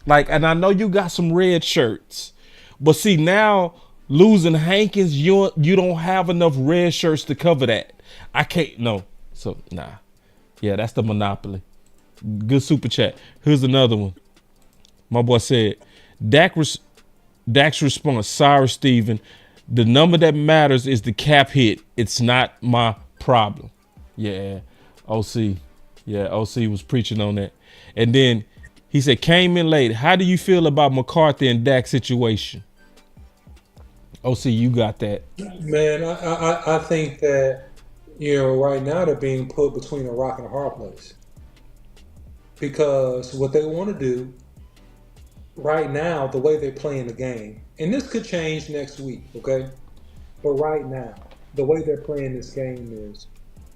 S1: Like, and I know you got some red shirts, but see now losing Hankins, you don't have enough red shirts to cover that. I can't. No. So, nah. Yeah, that's the Monopoly. Good super chat. Here's another one. My boy said, Dak's response, sorry, Steven. The number that matters is the cap hit. It's not my problem. Yeah, OC. Yeah, OC was preaching on that. And then he said, came in late. How do you feel about McCarthy and Dak situation? OC, you got that.
S2: Man, I think that, right now they're being put between a rock and a hard place. Because what they want to do right now, the way they're playing the game, and this could change next week, okay? But right now, the way they're playing this game is,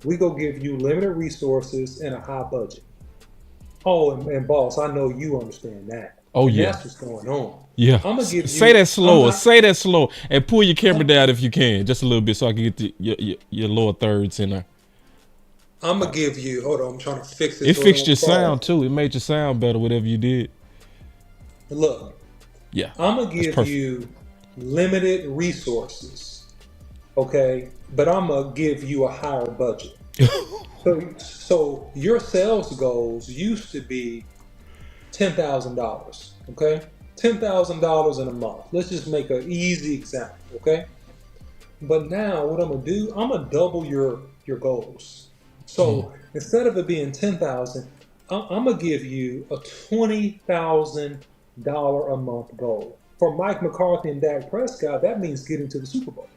S2: we go give you limited resources and a high budget. Oh, and boss, I know you understand that.
S1: Oh,
S2: and
S1: yeah.
S2: That's what's going on.
S1: Yeah.
S2: I'm gonna give
S1: Say that slower. Say that slow. And pull your camera down if you can, just a little bit, so I can get your lower thirds in there.
S2: I'm gonna give you. Hold on, I'm trying to fix this.
S1: It fixed your sound too. It made your sound better, whatever you did.
S2: Look.
S1: Yeah.
S2: I'm gonna give you limited resources, okay? But I'm gonna give you a higher budget. So your sales goals used to be $10,000, okay? $10,000 in a month. Let's just make an easy example, okay? But now what I'm gonna do, I'm gonna double your goals. So instead of it being $10,000, I'm gonna give you a $20,000 a month goal. For Mike McCarthy and Dak Prescott, that means getting to the Super Bowl.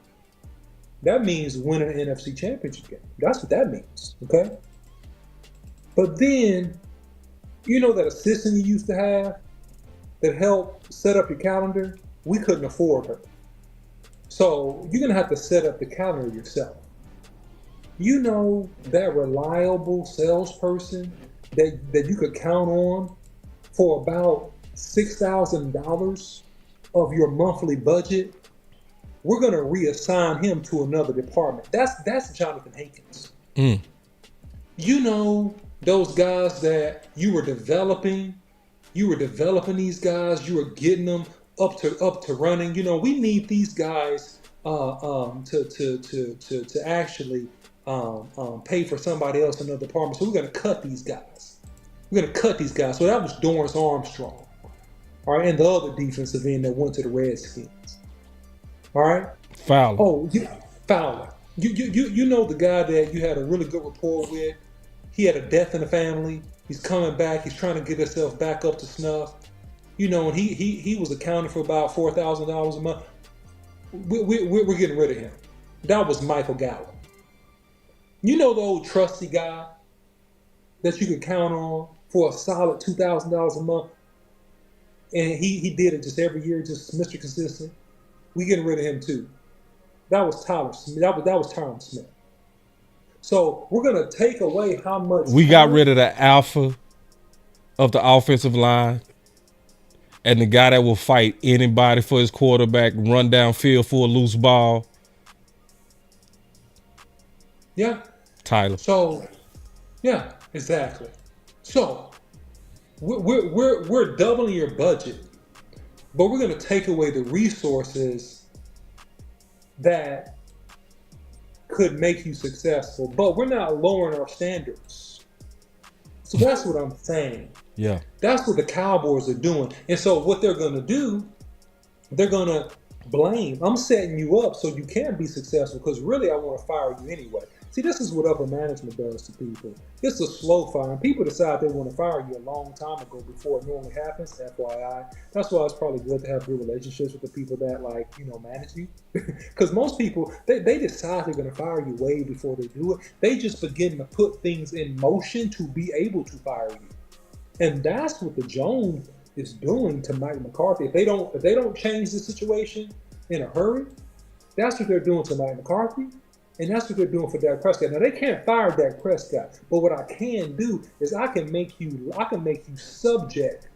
S2: That means winning an NFC Championship game. That's what that means, okay? But then, that assistant you used to have that helped set up your calendar? We couldn't afford her. So you're gonna have to set up the calendar yourself. That reliable salesperson that you could count on for about $6,000 of your monthly budget, we're going to reassign him to another department. That's Jonathan Hankins. Those guys that you were developing these guys, you were getting them up to running. We need these guys to actually pay for somebody else in another department. So we're going to cut these guys. So that was Dorrance Armstrong, all right, and the other defensive end that went to the Redskins. All right,
S1: Fowler.
S2: Oh, Fowler. You know the guy that you had a really good rapport with. He had a death in the family. He's coming back. He's trying to get himself back up to snuff. And he was accounting for about $4,000 a month. We're getting rid of him. That was Michael Gallup. The old trusty guy that you could count on for a solid $2,000 a month, and he did it just every year, just Mr. Consistent. We getting rid of him too. That was Tyler Smith. That was Tyron Smith. So we're gonna take away how much
S1: we got rid of the alpha of the offensive line, and the guy that will fight anybody for his quarterback, run downfield for a loose ball.
S2: Yeah.
S1: Tyler.
S2: So, yeah. Exactly. So we're doubling your budget, but we're going to take away the resources that could make you successful. But we're not lowering our standards. So that's what I'm saying.
S1: Yeah.
S2: That's what the Cowboys are doing. And so what they're going to do, they're going to blame. I'm setting you up so you can be successful because really I want to fire you anyway. See, this is what upper management does to people. It's a slow fire. And people decide they want to fire you a long time ago before it normally happens, FYI. That's why it's probably good to have good relationships with the people that, manage you. Because most people, they decide they're going to fire you way before they do it. They just begin to put things in motion to be able to fire you. And that's what the Jones is doing to Mike McCarthy. If they don't change the situation in a hurry, that's what they're doing to Mike McCarthy, and that's what they're doing for Dak Prescott. Now they can't fire Dak Prescott, but what I can do is I can make you subject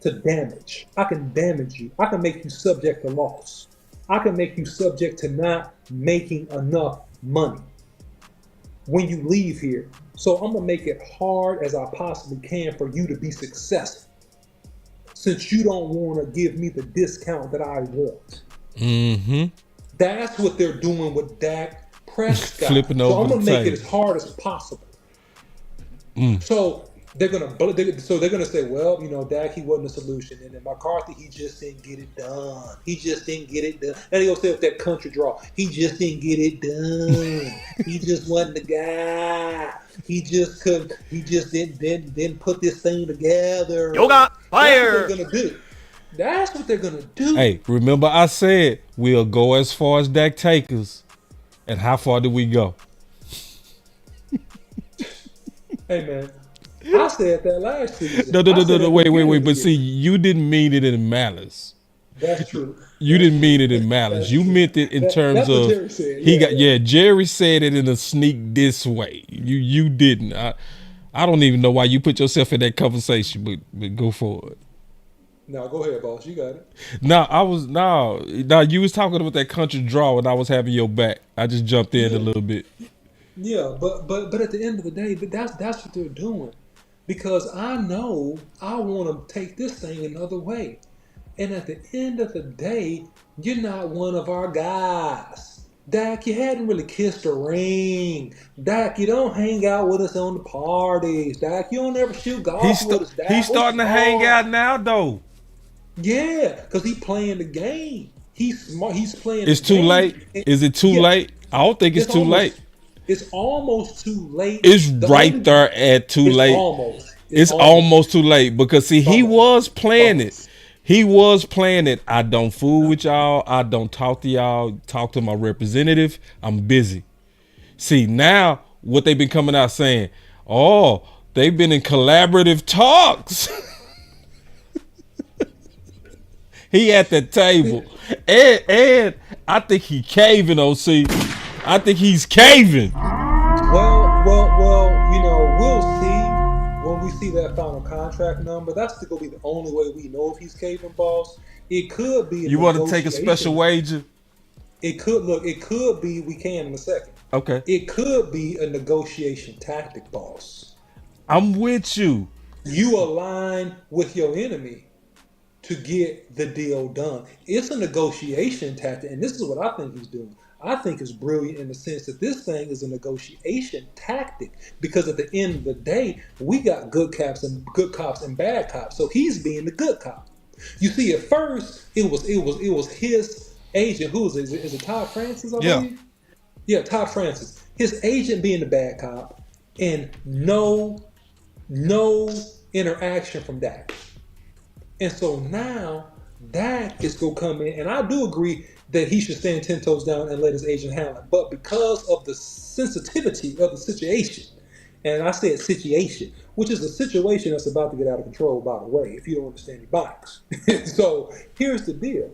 S2: to damage. I can damage you. I can make you subject to loss. I can make you subject to not making enough money when you leave here. So I'm gonna make it hard as I possibly can for you to be successful, since you don't want to give me the discount that I want.
S1: Mm-hmm.
S2: That's what they're doing with Dak Prescott.
S1: Flipping over
S2: so I'm gonna
S1: the
S2: make
S1: table.
S2: it as hard as possible. So they're gonna say, well, Dak, he wasn't a solution, and then McCarthy, he just didn't get it done. He just didn't get it done. And he'll say with that country draw, he just didn't get it done. He just wasn't the guy. He just couldn't. He just didn't put this thing together.
S7: Yoga fire.
S2: That's what they're gonna do. That's what they're gonna do.
S1: Hey, remember I said we'll go as far as Dak take us, and how far did we go?
S2: Hey man, I said that last season.
S1: No. Wait. But see, you didn't mean it in malice.
S2: That's true.
S1: You didn't mean it in malice. You meant it in terms
S2: that's what
S1: of
S2: Jerry said.
S1: Jerry said it in a sneak this way. You didn't. I don't even know why you put yourself in that conversation, but go for it.
S2: No, go ahead, boss. You got it.
S1: No, you was talking about that country draw and I was having your back. I just jumped in a little bit.
S2: Yeah, but at the end of the day, that's what they're doing, because I know I want to take this thing another way, and at the end of the day, you're not one of our guys. Dak, you hadn't really kissed a ring. Dak, you don't hang out with us on the parties. Dak, you don't ever shoot golf with us. Dak,
S1: He's starting to hang out now, though.
S2: Yeah, because he's playing the game. He's smart. He's playing.
S1: It's too late. Is it too late? I don't think it's too late.
S2: It's almost too late.
S1: It's right there at too late. It's almost too late because see, he was playing it. He was playing it. I don't fool with y'all. I don't talk to y'all. Talk to my representative. I'm busy. See, now what they've been coming out saying, oh, they've been in collaborative talks. He at the table. And I think he caving, OC. I think he's caving.
S2: Well, we'll see when we see that final contract number. That's going to be the only way we know if he's caving, boss. It could be.
S1: You want to take a special wager?
S2: It could be. We can in a second.
S1: Okay.
S2: It could be a negotiation tactic, boss.
S1: I'm with you.
S2: You align with your enemy to get the deal done. It's a negotiation tactic, and this is what I think he's doing. I think it's brilliant in the sense that this thing is a negotiation tactic, because at the end of the day, we got good cops and bad cops. So he's being the good cop. You see, at first it was his agent. Who is it? Is it Todd Francis? I believe? Yeah, Todd Francis. His agent being the bad cop, and no interaction from Dak. And so now Dak is going to come in, and I do agree that he should stand 10 toes down and let his agent handle it. But because of the sensitivity of the situation, and I said situation, which is a situation that's about to get out of control, by the way, if you don't understand your box. So here's the deal.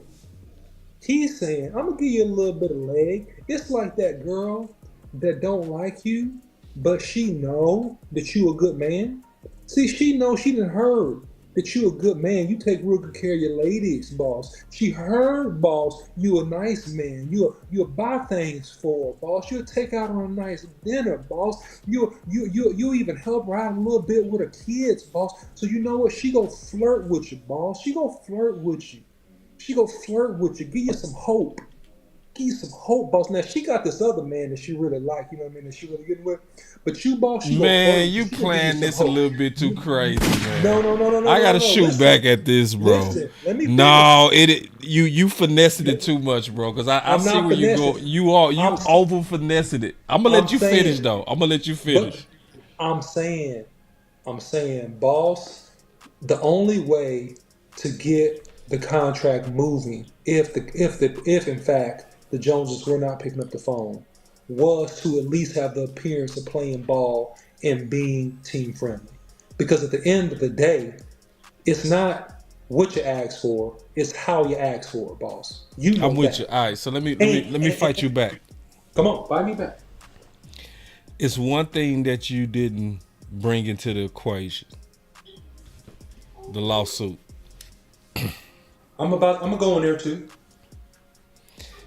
S2: He's saying, I'm going to give you a little bit of leg. It's like that girl that don't like you, but she know that you a good man. See, she knows she done heard that you a good man. You take real good care of your ladies, boss. She heard, boss, you a nice man. You'll buy things for her, boss. You'll take out on a nice dinner, boss. You even help her out a little bit with her kids, boss. So you know what? She go flirt with you, boss. She go flirt with you. She go flirt with you. Give you some hope. Give you some hope, boss. Now she got this other man that she really like, you know what I mean, that she really getting with. But you, boss, she
S1: Man,
S2: gonna
S1: you
S2: she gonna give
S1: playing
S2: some
S1: this a
S2: hope.
S1: little bit too crazy, man.
S2: No.
S1: I gotta shoot
S2: Listen,
S1: back at this, bro.
S2: listen. Let me finish.
S1: No, you finessing it too much, bro. Cause I
S2: I'm
S1: see
S2: not
S1: where you go.
S2: finessing.
S1: You
S2: I'm
S1: over finessing it. I'm gonna
S2: I'm
S1: let you finish
S2: saying,
S1: though. I'm gonna let you finish.
S2: but I'm saying, boss, the only way to get the contract moving, if in fact the Joneses were not picking up the phone, was to at least have the appearance of playing ball and being team friendly. Because at the end of the day, it's not what you ask for, it's how you ask for it, boss. You know
S1: I'm with you.
S2: that.
S1: All right, so let
S2: And,
S1: me fight you back.
S2: come on, fight me back.
S1: It's one thing that you didn't bring into the equation: the lawsuit.
S2: I'm gonna go in there too.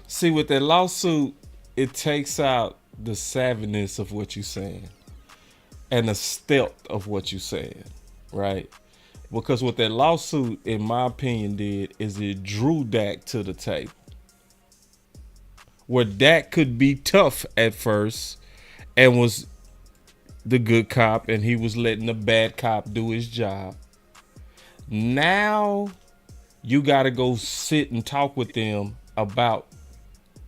S1: See, with that lawsuit, it takes out the savviness of what you're saying and the stealth of what you're saying, right? Because what that lawsuit, in my opinion, did is it drew Dak to the table. Where Dak could be tough at first and was the good cop and he was letting the bad cop do his job. Now you got to go sit and talk with them about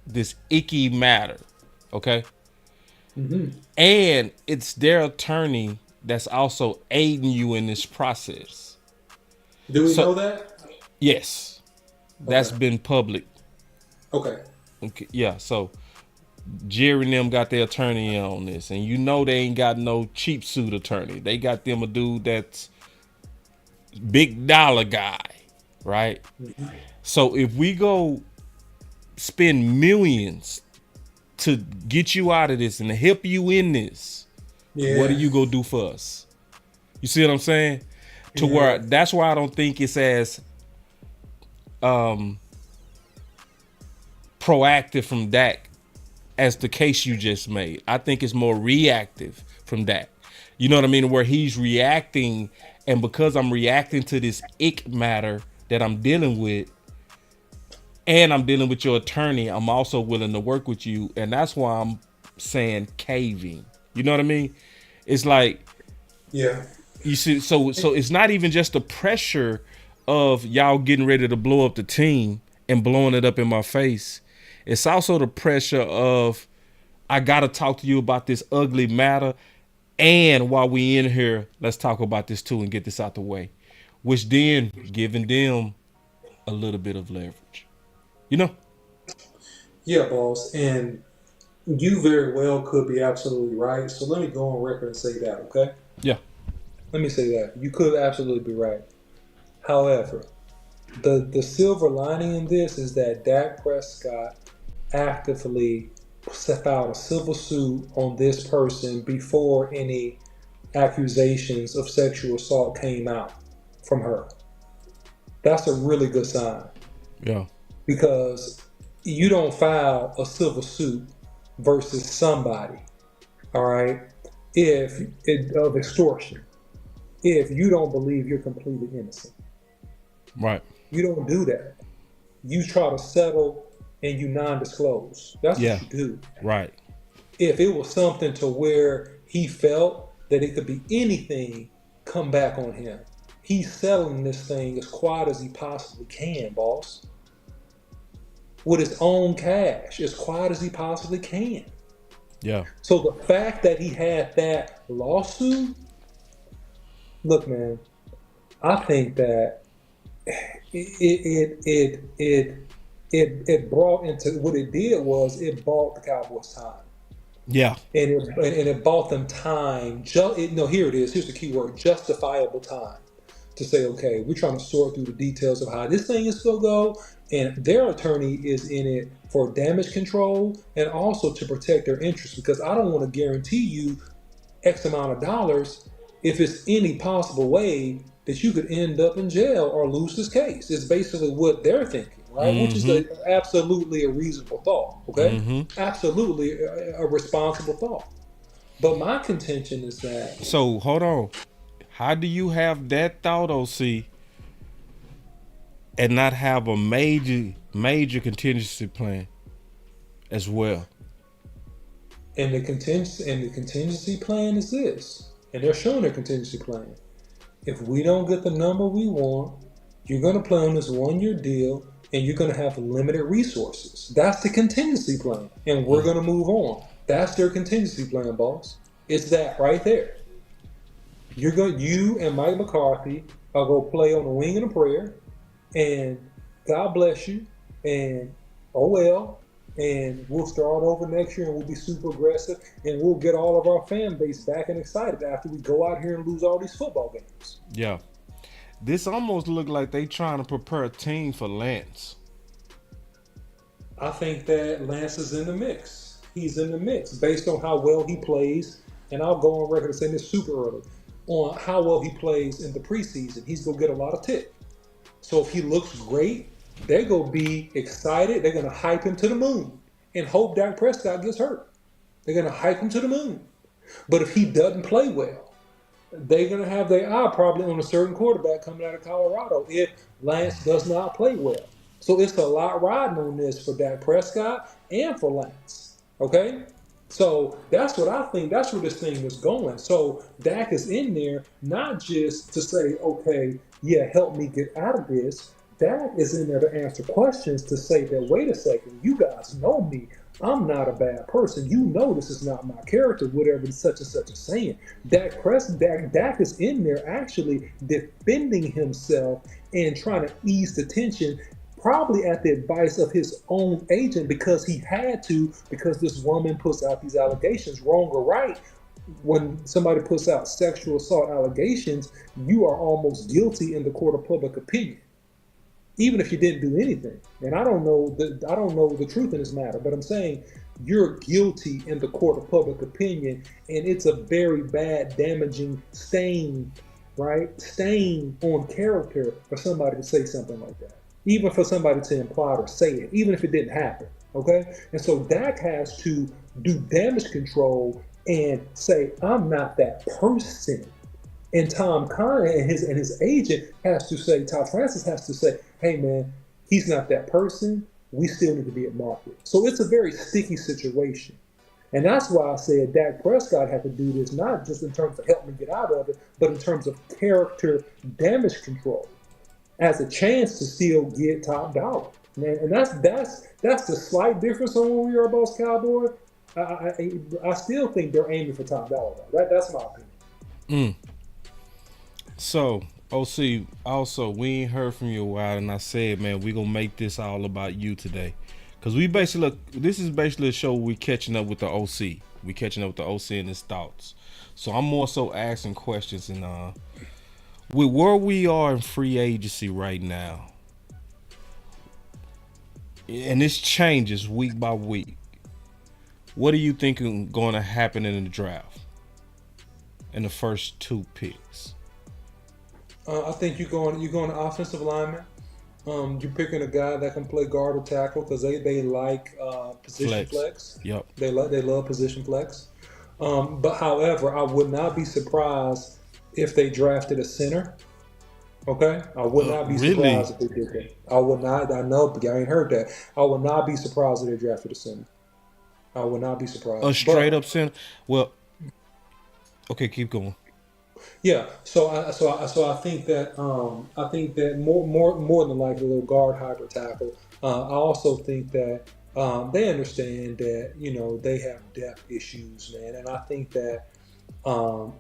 S1: this icky matter, okay?
S2: Mm-hmm.
S1: And it's their attorney that's also aiding you in this process.
S2: Do we know that?
S1: Yes, that's been public.
S2: Okay.
S1: Okay, yeah, so Jerry and them got their attorney on this, and you know they ain't got no cheap suit attorney. They got them a dude that's big dollar guy, right?
S2: Mm-hmm.
S1: So if we go spend millions to get you out of this and to help you in this, what are you gonna do for us? You see what I'm saying? To where that's why I don't think it's as proactive from Dak as the case you just made. I think it's more reactive from Dak. You know what I mean? Where he's reacting, and because I'm reacting to this ick matter that I'm dealing with, and I'm dealing with your attorney, I'm also willing to work with you, and that's why I'm saying caving. You know what I mean? It's like,
S2: yeah.
S1: You see, so it's not even just the pressure of y'all getting ready to blow up the team and blowing it up in my face. It's also the pressure of I gotta talk to you about this ugly matter, and while we in here, let's talk about this too and get this out the way, which then giving them a little bit of leverage. You know?
S2: Yeah, boss. And you very well could be absolutely right. So let me go on record and say that, okay?
S1: Yeah.
S2: Let me say that. You could absolutely be right. However, the silver lining in this is that Dak Prescott actively filed a civil suit on this person before any accusations of sexual assault came out from her. That's a really good sign.
S1: Yeah.
S2: Because you don't file a civil suit versus somebody, all right, of extortion, if you don't believe you're completely innocent.
S1: Right.
S2: You don't do that. You try to settle and you non-disclose. That's what you do.
S1: Right.
S2: If it was something to where he felt that it could be anything come back on him, he's settling this thing as quiet as he possibly can, boss. With his own cash, as quiet as he possibly can.
S1: Yeah.
S2: So the fact that he had that lawsuit, look, man, I think that it brought into what it did was it bought the Cowboys time.
S1: Yeah.
S2: And it bought them time. Here it is. Here's the key word: justifiable time. To say, okay, we're trying to sort through the details of how this thing is going to go, and their attorney is in it for damage control and also to protect their interests, because I don't want to guarantee you X amount of dollars if it's any possible way that you could end up in jail or lose this case. It's basically what they're thinking, right? Which is absolutely a reasonable thought, okay? Absolutely a responsible thought. But my contention is that...
S1: So, hold on. How do you have that thought, OC, and not have a major contingency plan as well?
S2: And the contingency plan is this, and they're showing their contingency plan. If we don't get the number we want, you're going to play on this 1-year deal, and you're going to have limited resources. That's the contingency plan, and we're going to move on. That's their contingency plan, boss. It's that right there. You and Mike McCarthy are going to play on a wing and a prayer, and God bless you, and oh well, and we'll start over next year, and we'll be super aggressive, and we'll get all of our fan base back and excited after we go out here and lose all these football games.
S1: Yeah. This almost looked like they trying to prepare a team for Lance.
S2: I think that Lance is in the mix. He's in the mix based on how well he plays, and I'll go on record and say this super early, on how well he plays in the preseason. He's going to get a lot of tick. So if he looks great, they're going to be excited. They're going to hype him to the moon and hope Dak Prescott gets hurt. They're going to hype him to the moon. But if he doesn't play well, they're going to have their eye probably on a certain quarterback coming out of Colorado if Lance does not play well. So it's a lot riding on this for Dak Prescott and for Lance. Okay? So that's what I think. That's where this thing is going. So Dak is in there not just to say, okay, yeah, help me get out of this. Dak is in there to answer questions to say that, wait a second, you guys know me. I'm not a bad person. You know this is not my character, whatever such and such is saying. Dak is in there actually defending himself and trying to ease the tension, probably at the advice of his own agent, because he had to, because this woman puts out these allegations, wrong or right. When somebody puts out sexual assault allegations, you are almost guilty in the court of public opinion, even if you didn't do anything. And I don't know the truth in this matter, but I'm saying you're guilty in the court of public opinion, and it's a very bad, damaging stain, right? Stain on character for somebody to say something like that. Even for somebody to imply or say it, even if it didn't happen, okay? And so Dak has to do damage control and say, I'm not that person. And Tom Conner and his agent has to say, Todd Francis has to say, hey man, he's not that person. We still need to be at market. So it's a very sticky situation. And that's why I said Dak Prescott had to do this, not just in terms of help me get out of it, but in terms of character damage control, as a chance to still get top dollar. And that's the slight difference on where we are, Boss Cowboy. I still think they're aiming for top dollar. That's my opinion.
S1: So, OC, also, we ain't heard from you a while, and I said, man, we gonna make this all about you today. Because this is basically a show where we catching up with the OC. We catching up with the OC and his thoughts. So I'm more so asking questions, and with where we are in free agency right now, and this changes week by week, what do you think is going to happen in the draft in the first 2 picks?
S2: I think you're going offensive lineman. You're picking a guy that can play guard or tackle because they like position flex.
S1: Yep.
S2: They love position flex. But however, I would not be surprised if they drafted a center. Okay? I would not be surprised if they did that. I would not. I know, but I ain't heard that. I would not be surprised if they drafted a center. I would not be surprised.
S1: A straight up center. Well, okay, keep going.
S2: Yeah, so I think that more than likely they'll guard, hybrid tackle. I also think that they understand that they have depth issues, man, and I think that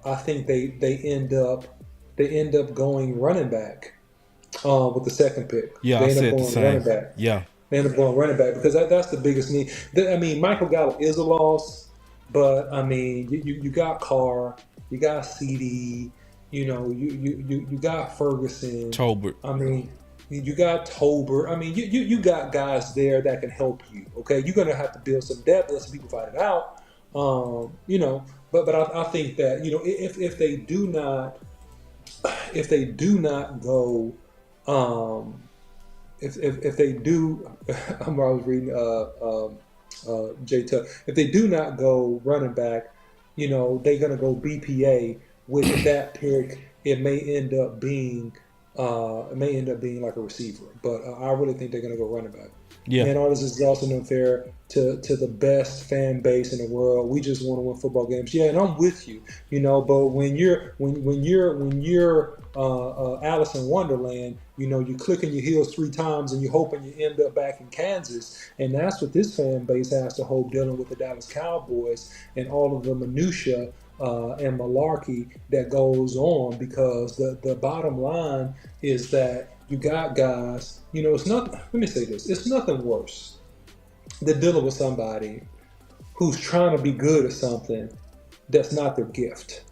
S2: they end up going running back with the second pick.
S1: Yeah,
S2: they
S1: end
S2: up
S1: up
S2: going running back.
S1: Yeah,
S2: they end up going running back because that's the biggest need. I mean, Michael Gallup is a loss, but I mean, you got Carr. You got CD, you got Ferguson.
S1: Tolbert.
S2: I mean, you got Tolbert. I mean, you got guys there that can help you. Okay, you're gonna have to build some depth, let some people fight it out. But I think that if they do not, if they do not go, if they do, I was reading Jay Tuck. If they do not go running back, they're gonna go BPA. With that pick, it may end up being like a receiver. But I really think they're gonna go running back.
S1: Yeah.
S2: Man, all this is also unfair to the best fan base in the world. We just want to win football games. Yeah, and I'm with you. But when you're Alice in Wonderland, you're clicking your heels 3 times and you're hoping you end up back in Kansas. And that's what this fan base has to hope, dealing with the Dallas Cowboys and all of the minutia and malarkey that goes on, because the bottom line is that you got guys, it's not, let me say this, it's nothing worse than dealing with somebody who's trying to be good at something that's not their gift.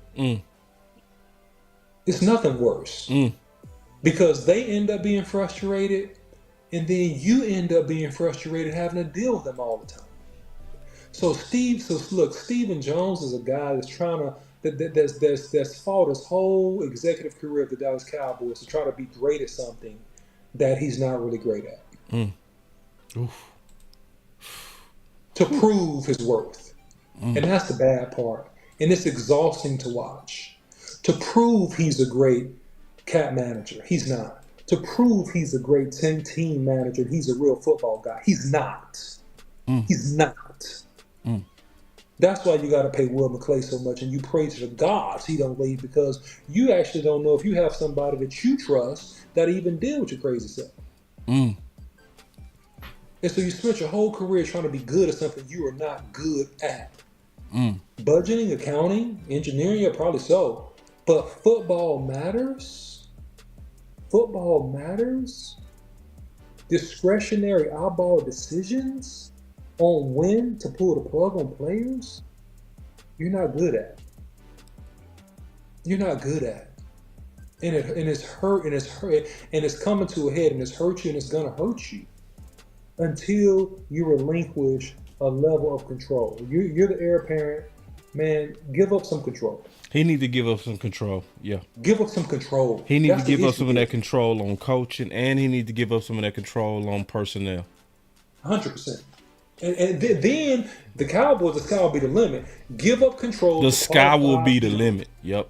S2: It's nothing worse because they end up being frustrated, and then you end up being frustrated having to deal with them all the time. So Stephen Jones is a guy that's trying to that's fought his whole executive career of the Dallas Cowboys to try to be great at something that he's not really great at. To prove his worth. And that's the bad part. And it's exhausting to watch. To prove he's a great cap manager, he's not. To prove he's a great team manager, he's a real football guy, he's not. He's not. That's why you got to pay Will McClay so much, and you pray to the gods he don't leave, because you actually don't know if you have somebody that you trust that even deal with your crazy self. And so you spent your whole career trying to be good at something you are not good at. Budgeting, accounting, engineering, yeah, probably so. But football matters. Football matters. Discretionary eyeball decisions on when to pull the plug on players, you're not good at. You're not good at. And it's hurt, and it's coming to a head, and it's hurt you, and it's gonna hurt you until you relinquish a level of control. You're the heir apparent, man. Give up some control.
S1: He need to give up some control. Yeah.
S2: Give up some control.
S1: He need to give up some of that control on coaching, and he need to give up some of that control on personnel.
S2: 100%. And then the Cowboys, the sky will be the limit. Give up control.
S1: The sky will be the limit. Yep.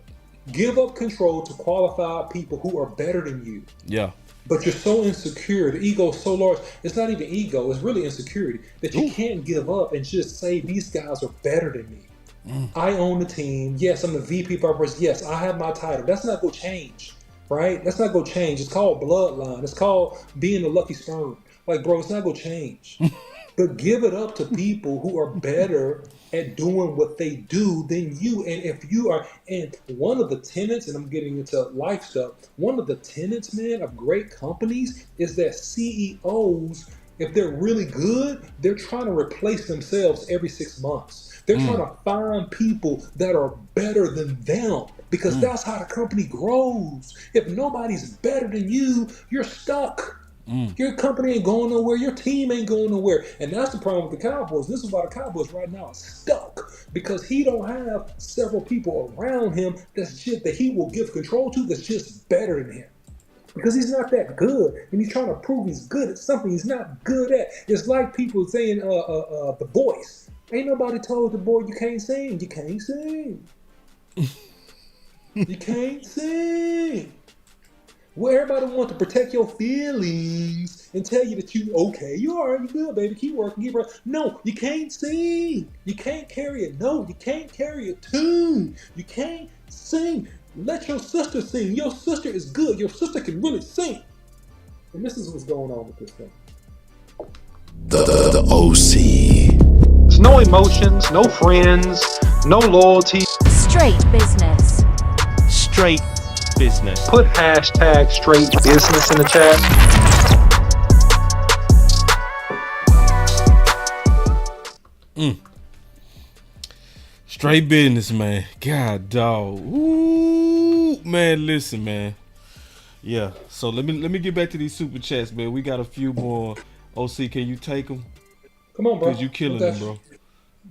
S2: Give up control to qualified people who are better than you.
S1: Yeah.
S2: But you're so insecure. The ego is so large. It's not even ego. It's really insecurity that you can't give up and just say these guys are better than me. I own the team. Yes, I'm the VP of operations. Yes, I have my title. That's not going to change, right? That's not going to change. It's called bloodline. It's called being the lucky sperm. Like, bro, it's not going to change. But give it up to people who are better at doing what they do than you. And if you are, and one of the tenets, and I'm getting into life stuff, one of the tenets, man, of great companies is that CEOs, if they're really good, they're trying to replace themselves every 6 months. They're trying to find people that are better than them, because that's how the company grows. If nobody's better than you, you're stuck. Your company ain't going nowhere. Your team ain't going nowhere. And that's the problem with the Cowboys. This is why the Cowboys right now are stuck, because he don't have several people around him that he will give control to that's just better than him. Because he's not that good, and he's trying to prove he's good at something he's not good at. It's like people saying, The Voice. Ain't nobody told the boy you can't sing. You can't sing. You can't sing. Well, everybody wants to protect your feelings and tell you that you okay, you all right, you good, baby, keep working, keep working. No, you can't sing. You can't carry a note. You can't carry a tune. You can't sing. Let your sister sing. Your sister is good. Your sister can really sing. And this is what's going on with this thing.
S3: The OC.
S5: There's no emotions, no friends, no loyalty.
S6: Straight business.
S7: Straight business.
S5: Put hashtag straight business in the chat.
S1: Straight business, man. God, dog. Ooh, man. Listen, man. Yeah. So let me get back to these super chats, man. We got a few more. OC, can you take them?
S2: Come on, bro.
S1: Cause you killing them, bro.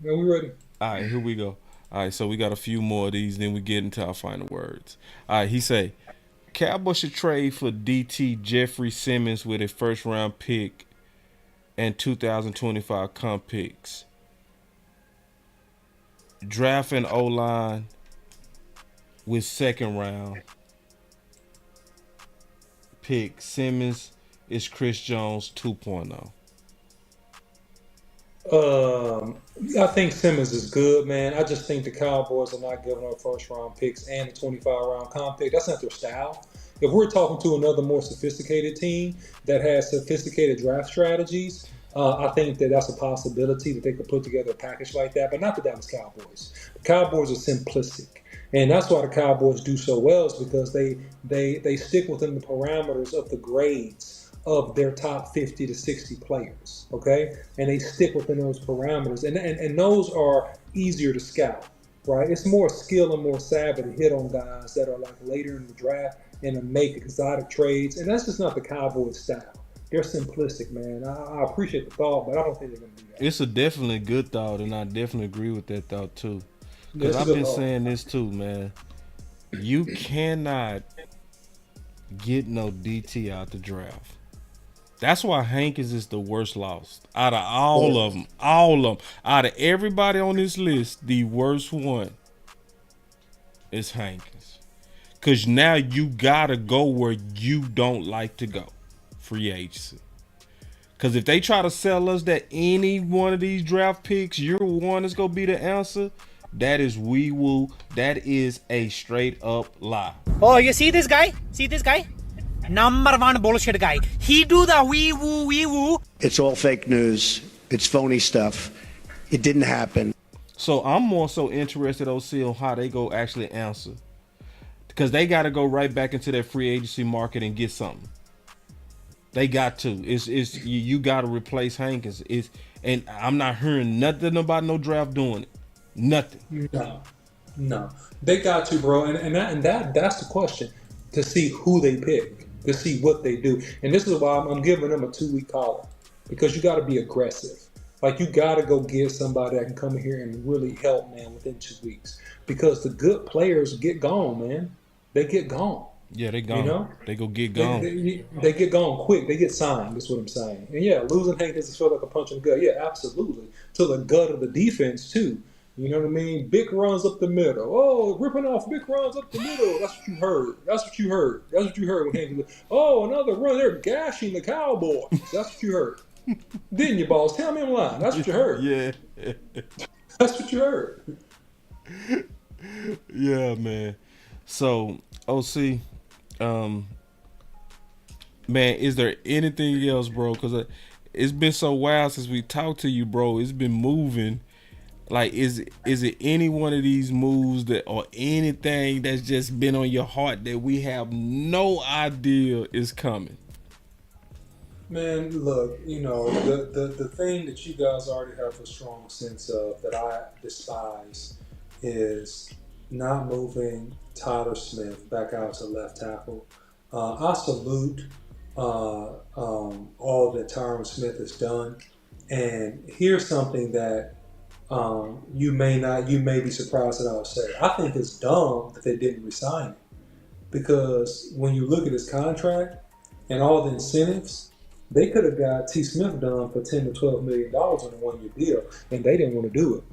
S2: Yeah, we ready.
S1: All right, here we go. All right, so we got a few more of these, then we get into our final words. All right, he say, Cowboys should trade for DT Jeffrey Simmons with a first-round pick and 2025 comp picks. Draft an O-line with second-round pick. Simmons is Chris Jones 2.0.
S2: I think Simmons is good, man. I just think the Cowboys are not giving up first-round picks and a 25-round comp pick. That's not their style. If we're talking to another more sophisticated team that has sophisticated draft strategies, I think that that's a possibility that they could put together a package like that, but not the Dallas Cowboys. The Cowboys are simplistic, and that's why the Cowboys do so well is because they stick within the parameters of the grades of their top 50 to 60 players, okay? And they stick within those parameters, and those are easier to scout, right? It's more skill and more savvy to hit on guys that are like later in the draft and to make exotic trades, and that's just not the Cowboys style. They're simplistic, man. I appreciate the thought, but I don't think they're going to do that.
S1: It's a definitely good thought, and I definitely agree with that thought too. Because I've been saying this too, man. You cannot get no DT out the draft. That's why Hankins is the worst loss out of all of them. All of them. Out of everybody on this list, the worst one is Hankins. Because now you got to go where you don't like to go. Free agency. Because if they try to sell us that any one of these draft picks, you're one that's going to be the answer, that is wee-woo. That is a straight-up lie.
S3: Oh, you see this guy? See this guy? Number one bullshit guy. He do the wee-woo, wee-woo.
S9: It's all fake news. It's phony stuff. It didn't happen.
S1: So I'm more so interested, OC, on how they go actually answer. Because they got to go right back into that free agency market and get something. They got to. You got to replace Hankins. And I'm not hearing nothing about no draft doing it. Nothing.
S2: No. They got to, bro. And that's the question. To see who they pick. To see what they do. And this is why I'm giving them a 2-week call. Because you got to be aggressive. Like, you got to go get somebody that can come in here and really help, man, within 2 weeks. Because the good players get gone, man. They get gone.
S1: Yeah, they gone.
S2: You know?
S1: They go get gone.
S2: They get gone quick. They get signed. That's what I'm saying. And yeah, losing Hankins feel like a punch in the gut. Yeah, absolutely. To the gut of the defense too. You know what I mean? Big runs up the middle. Oh, ripping off big runs up the middle. That's what you heard. That's what you heard when Hankins. Oh, another run. They're gashing the Cowboys. That's what you heard. Didn't you, boss? Tell me I'm lying. That's what you heard.
S1: Yeah.
S2: That's what you heard.
S1: Yeah, man. So, OC, man, is there anything else, bro? Because it's been so wild since we talked to you, bro. It's been moving. Like, is it any one of these moves that or anything that's just been on your heart that we have no idea is coming?
S2: Man, look, you know, the thing that you guys already have a strong sense of that I despise is not moving Tyler Smith back out to left tackle. I salute all that Tyron Smith has done. And here's something that you may be surprised that I'll say. I think it's dumb that they didn't resign him. Because when you look at his contract and all the incentives, they could have got T. Smith done for $10 to $12 million on a one-year deal, and they didn't want to do it.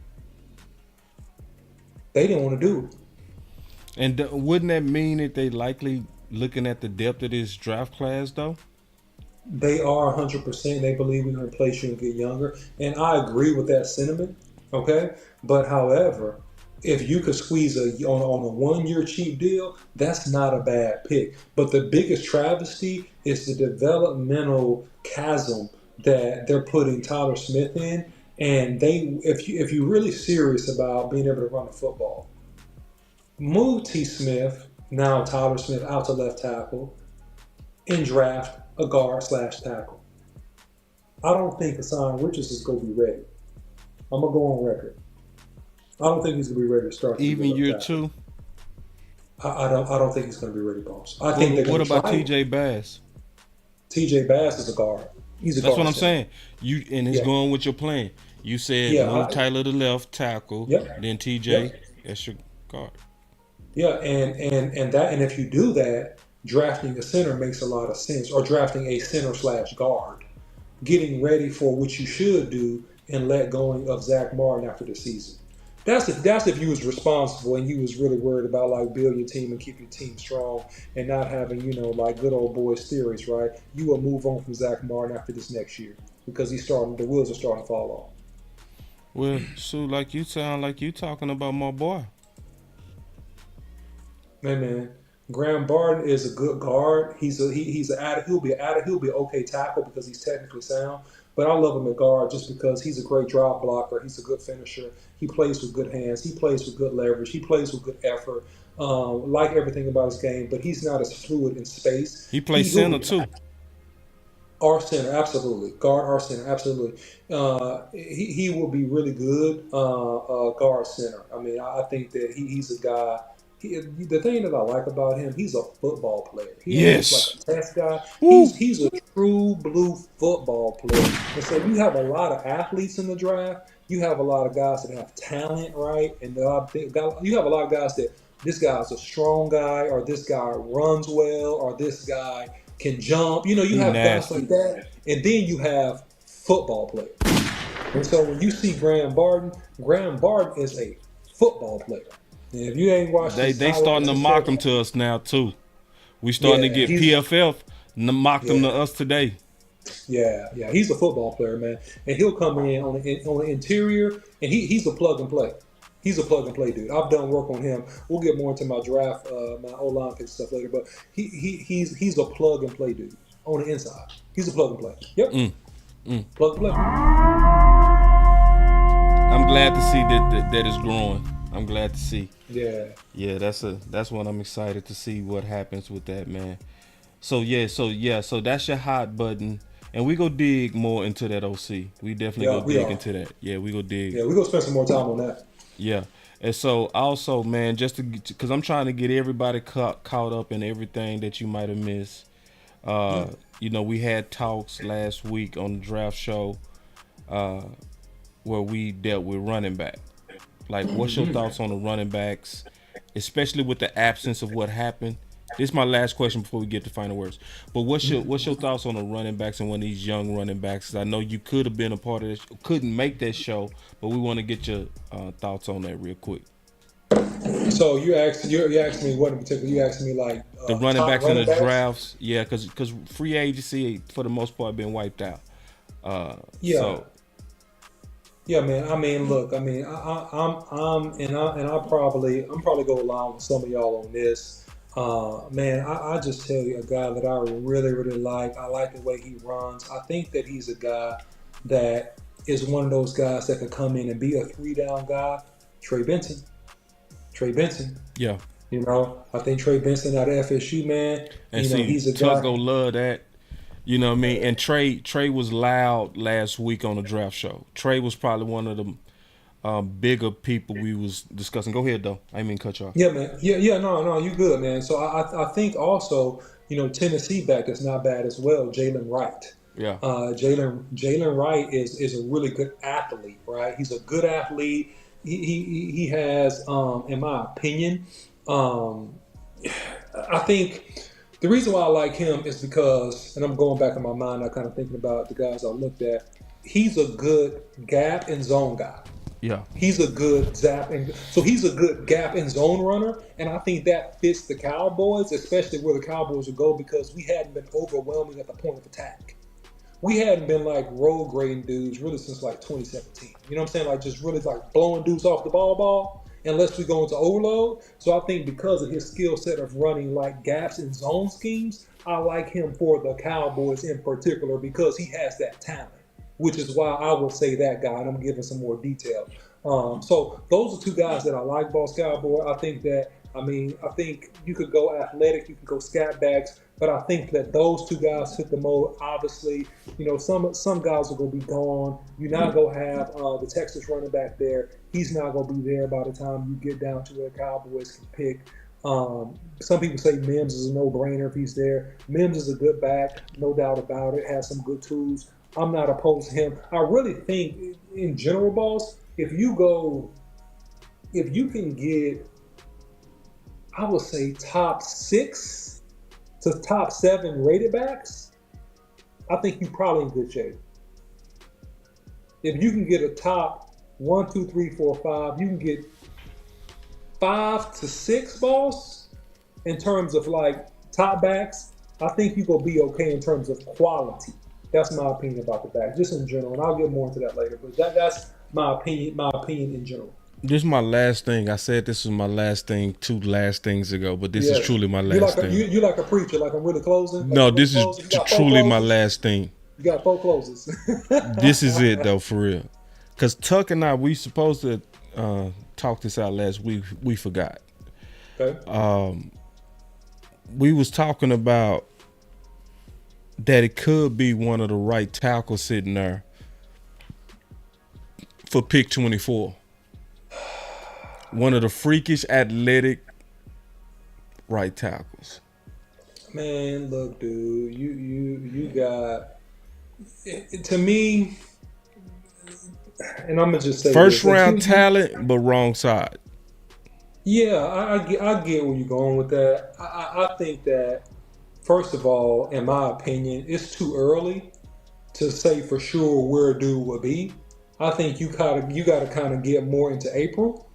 S2: They didn't want to do it.
S1: And wouldn't that mean that they likely looking at the depth of this draft class, though?
S2: They are 100%. They believe we can replace you and get younger. And I agree with that sentiment, okay? But however, if you could squeeze on a one-year cheap deal, that's not a bad pick. But the biggest travesty is the developmental chasm that they're putting Tyler Smith in. And if you're really serious about being able to run a football, move T. Smith, now Tyler Smith, out to left tackle and draft a guard/tackle. I don't think Hassan Richards is going to be ready. I'm going to go on record. I don't think he's going to be ready to start.
S1: Even year two?
S2: I don't think he's going to be ready, boss. I think
S1: what about TJ Bass?
S2: TJ Bass is a guard. He's a guard.
S1: That's what I'm saying. He's going with your plan. You said move Tyler to left tackle, then TJ, that's your guard.
S2: Yeah, and if you do that, drafting a center makes a lot of sense, or drafting a center / guard, getting ready for what you should do and let going of Zach Martin after the season. That's if you was responsible and you was really worried about like building your team and keeping your team strong and not having, like good old boys theories, right? You will move on from Zach Martin after this next year because the wheels are starting to fall off.
S1: Well, Sue, like you sound like you talking about my boy.
S2: Hey man, Graham Barton is a good guard. He'll be an okay tackle because he's technically sound. But I love him at guard just because he's a great drop blocker. He's a good finisher. He plays with good hands. He plays with good leverage. He plays with good effort. Like everything about his game, but he's not as fluid in space.
S1: He plays center too.
S2: Our center, absolutely. Guard our center, absolutely. He will be really good guard center. I mean, I think that he's a guy. The thing that I like about him, he's a football player. He ain't just like a test guy. He's a true blue football player. And so you have a lot of athletes in the draft. You have a lot of guys that have talent, right? And you have a lot of guys that this guy's a strong guy, or this guy runs well, or this guy can jump. You have guys like that. And then you have football players. And so when you see Graham Barton is a football player. And if you ain't watched
S1: they starting to mock him to us now too. We starting to get PFF mocked him to us today.
S2: Yeah, he's a football player, man, and he'll come in on the interior, and he's a plug and play. He's a plug and play dude. I've done work on him. We'll get more into my draft, my O-line pick stuff later, but he's a plug and play dude on the inside. He's a plug and play. Yep, plug and play.
S1: I'm glad to see that it's growing. I'm glad to see.
S2: Yeah,
S1: that's what I'm excited to see what happens with that, man. So that's your hot button, and we go dig more into that OC. We definitely go dig into that. Yeah, we go dig.
S2: Yeah, we go spend some more time on that.
S1: Yeah, and so also, man, just because I'm trying to get everybody caught up in everything that you might have missed. We had talks last week on the draft show, where we dealt with running back. Like, what's your thoughts on the running backs, especially with the absence of what happened? This is my last question before we get to final words. But what's your thoughts on the running backs and one of these young running backs? 'Cause I know you could have been a part of this, couldn't make that show, but we want to get your thoughts on that real quick.
S2: So you asked me what in particular? You asked me like
S1: the running backs in the drafts, yeah, because free agency for the most part been wiped out.
S2: Yeah, man. I mean, look. I mean, I'm probably go along with some of y'all on this. Man, I just tell you, a guy that I really, really like. I like the way he runs. I think that he's a guy that is one of those guys that can come in and be a 3-down guy. Trey Benson.
S1: Yeah.
S2: I think Trey Benson out of FSU, man.
S1: And
S2: he's a
S1: Tuck
S2: guy.
S1: gonna love that. You know what I mean? And Trey was loud last week on the draft show. Trey was probably one of the bigger people we was discussing. Go ahead, though. I didn't mean to cut you off.
S2: Yeah, man. Yeah, no, you good, man. So I think also, Tennessee back is not bad as well. Jalen Wright.
S1: Yeah.
S2: Jalen Wright is a really good athlete, right? He's a good athlete. He has, in my opinion, I think the reason why I like him is because, and I'm going back in my mind, I'm kind of thinking about the guys I looked at. He's a good gap and zone guy.
S1: Yeah.
S2: He's a good he's a good gap and zone runner, and I think that fits the Cowboys, especially where the Cowboys would go, because we hadn't been overwhelming at the point of attack. We hadn't been like road grading dudes really since like 2017. You know what I'm saying? Like just really like blowing dudes off the ball unless we go into overload. So I think because of his skill set of running like gaps and zone schemes, I like him for the Cowboys in particular because he has that talent, which is why I would say that guy, and I'm giving some more detail. So those are two guys that I like, Boss Cowboy. I think you could go athletic, you can go scat backs, but I think that those two guys fit the mold. Obviously, some guys are going to be gone. You're not going to have the Texas running back there. He's not going to be there by the time you get down to where the Cowboys can pick. Some people say Mims is a no-brainer if he's there. Mims is a good back, no doubt about it, has some good tools. I'm not opposed to him. I really think, in general, Boss, if you can get, I would say, top 6 to top 7 rated backs, I think you're probably in good shape. If you can get a top 1, 2, 3, 4, 5, you can get 5 to 6 boss in terms of like top backs. I think you're gonna be okay in terms of quality. That's my opinion about the back, just in general, and I'll get more into that later. But that's my opinion. My opinion in general.
S1: This is my last thing. I said this was my last thing 2 last things ago, but this is truly my last thing.
S2: You like a preacher, like I'm really closing? Like
S1: no, this is truly my last thing.
S2: You got 4 closes.
S1: This is it though, for real. Cause Tuck and I, we supposed to talk this out last week. We forgot.
S2: Okay.
S1: We was talking about that it could be one of the right tackles sitting there for pick 24. One of the freakish athletic right tackles.
S2: Man, look, dude, you got to me, and I'm gonna just say
S1: first round talent, but wrong side.
S2: Yeah, I get where you're going with that. I think that, first of all, in my opinion, it's too early to say for sure where a dude will be. I think you got to kind of get more into April.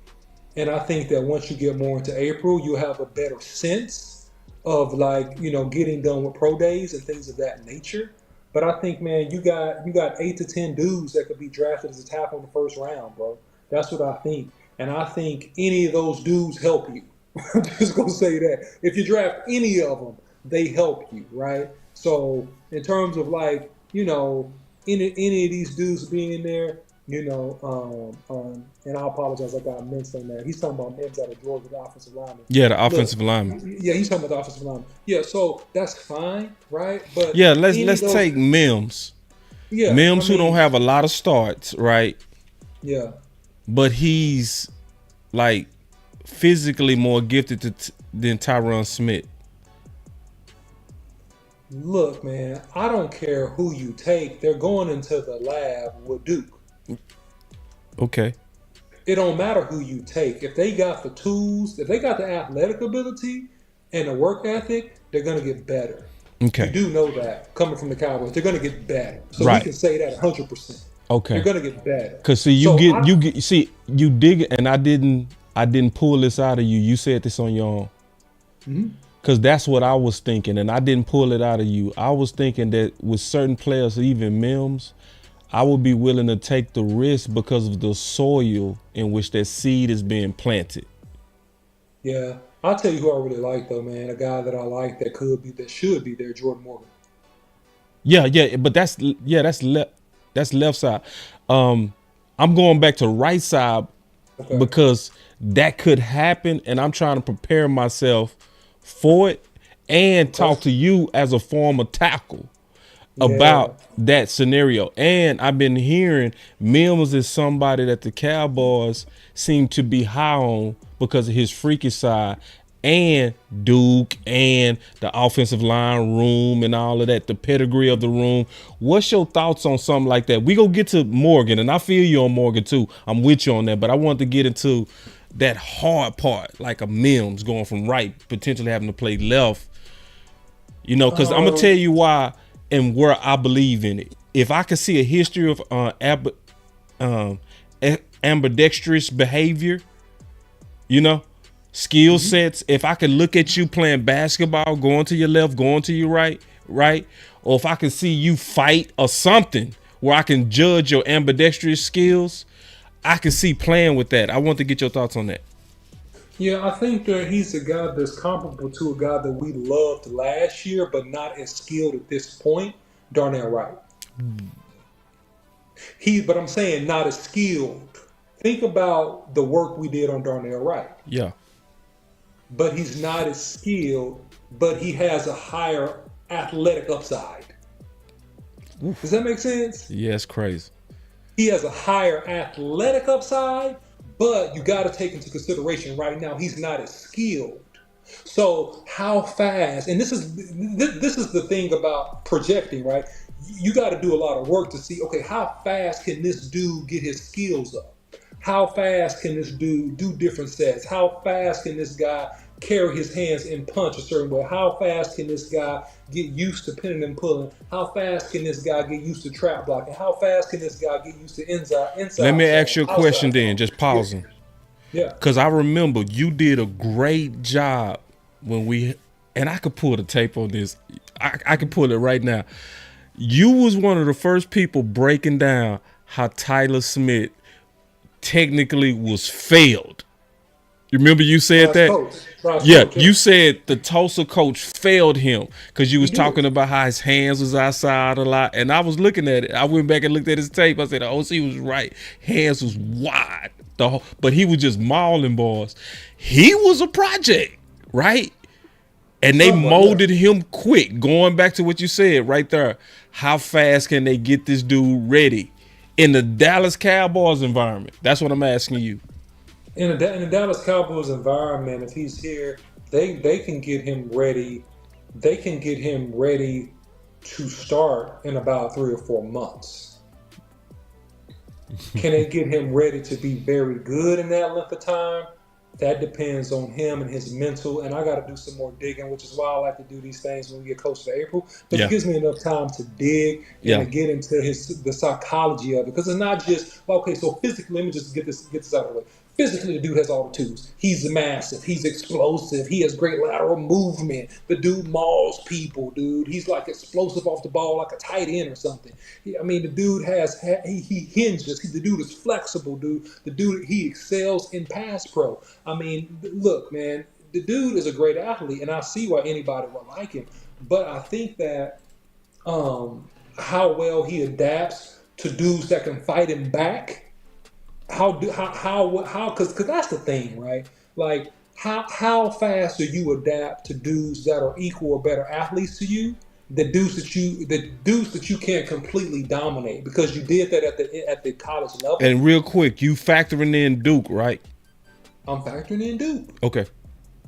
S2: And I think that once you get more into April, you'll have a better sense of getting done with pro days and things of that nature. But I think, man, you got 8 to 10 dudes that could be drafted as a tackle in the first round, bro. That's what I think. And I think any of those dudes help you. I'm just going to say that. If you draft any of them, they help you, right? So in terms of any of these dudes being in there, and I apologize, I got Mims on that. He's talking about Mims out of Georgia, the offensive lineman.
S1: Yeah, the offensive lineman.
S2: Yeah, he's talking about the offensive lineman. Yeah, so that's fine, right? But
S1: yeah, let's take Mims.
S2: Yeah,
S1: Mims, who don't have a lot of starts, right?
S2: Yeah,
S1: but he's like physically more gifted than Tyron Smith.
S2: Look, man, I don't care who you take. They're going into the lab with Duke.
S1: Okay.
S2: It don't matter who you take. If they got the tools, if they got the athletic ability and the work ethic, they're going to get better.
S1: Okay.
S2: You do know that coming from the Cowboys, they're going to get better. So
S1: right.
S2: we can say that 100%.
S1: Okay.
S2: They're going to get better.
S1: Cause see, you dig it, and I didn't pull this out of you. You said this on your own.
S2: Mm-hmm.
S1: Cause that's what I was thinking, and I didn't pull it out of you. I was thinking that with certain players, even Mims, I would be willing to take the risk because of the soil in which that seed is being planted.
S2: Yeah. I'll tell you who I really like though, man. A guy that I like that should be there, Jordan Morgan.
S1: Yeah, but that's left side. I'm going back to right side because that could happen, and I'm trying to prepare myself for it and talk to you as a former tackle about that scenario. And I've been hearing Mims is somebody that the Cowboys seem to be high on because of his freaky side, and Duke, and the offensive line room, and all of that, the pedigree of the room. What's your thoughts on something like that? We gonna get to Morgan, and I feel you on Morgan too. I'm with you on that, but I want to get into that hard part, like a Mims going from right, potentially having to play left. Because I'm gonna tell you why and where I believe in it. If I could see a history of ambidextrous behavior, skill sets. If I could look at you playing basketball, going to your left, going to your right, or if I can see you fight or something where I can judge your ambidextrous skills, I can see playing with that. I want to get your thoughts on that.
S2: Yeah, I think that he's a guy that's comparable to a guy that we loved last year, but not as skilled at this point, Darnell Wright. But I'm saying not as skilled. Think about the work we did on Darnell Wright.
S1: Yeah.
S2: But he's not as skilled, but he has a higher athletic upside. Oof. Does that make sense?
S1: Yeah, it's crazy.
S2: He has a higher athletic upside, but you got to take into consideration right now he's not as skilled. So how fast? And this is the thing about projecting, right? You got to do a lot of work to see, okay, how fast can this dude get his skills up? How fast can this dude do different sets? How fast can this guy carry his hands and punch a certain way? How fast can this guy get used to pinning and pulling? How fast can this guy get used to trap blocking? How fast can this guy get used to inside
S1: Let me
S2: zone,
S1: ask you a question
S2: outside zone?
S1: then, just pausing.
S2: Yeah.
S1: Because I remember you did a great job when and I could pull the tape on this. I could pull it right now. You was one of the first people breaking down how Tyler Smith technically was failed. You remember you said that? You said the Tulsa coach failed him because you was talking about how his hands was outside a lot. And I was looking at it. I went back and looked at his tape. I said, the OC was right. Hands was wide. But he was just mauling boys. He was a project, right? And they molded him quick. Going back to what you said right there. How fast can they get this dude ready in the Dallas Cowboys environment? That's what I'm asking you.
S2: In the Dallas Cowboys environment, if he's here, they can get him ready. They can get him ready to start in about 3 or 4 months. Can they get him ready to be very good in that length of time? That depends on him and his mental. And I got to do some more digging, which is why I like to do these things when we get close to April. But it gives me enough time to dig and to get into the psychology of it. Because it's not just, okay, so physically, let me just get this out of the way. Physically, the dude has all the tools. He's massive. He's explosive. He has great lateral movement. The dude mauls people, dude. He's like explosive off the ball like a tight end or something. The dude he hinges. The dude is flexible, dude. The dude, he excels in pass pro. Look, man, the dude is a great athlete, and I see why anybody would like him. But I think that how well he adapts to dudes that can fight him back. Because that's the thing, right? Like, how fast do you adapt to dudes that are equal or better athletes to you? The dudes that you can't completely dominate because you did that at the college level.
S1: And real quick, you factoring in Duke, right?
S2: I'm factoring in Duke.
S1: Okay.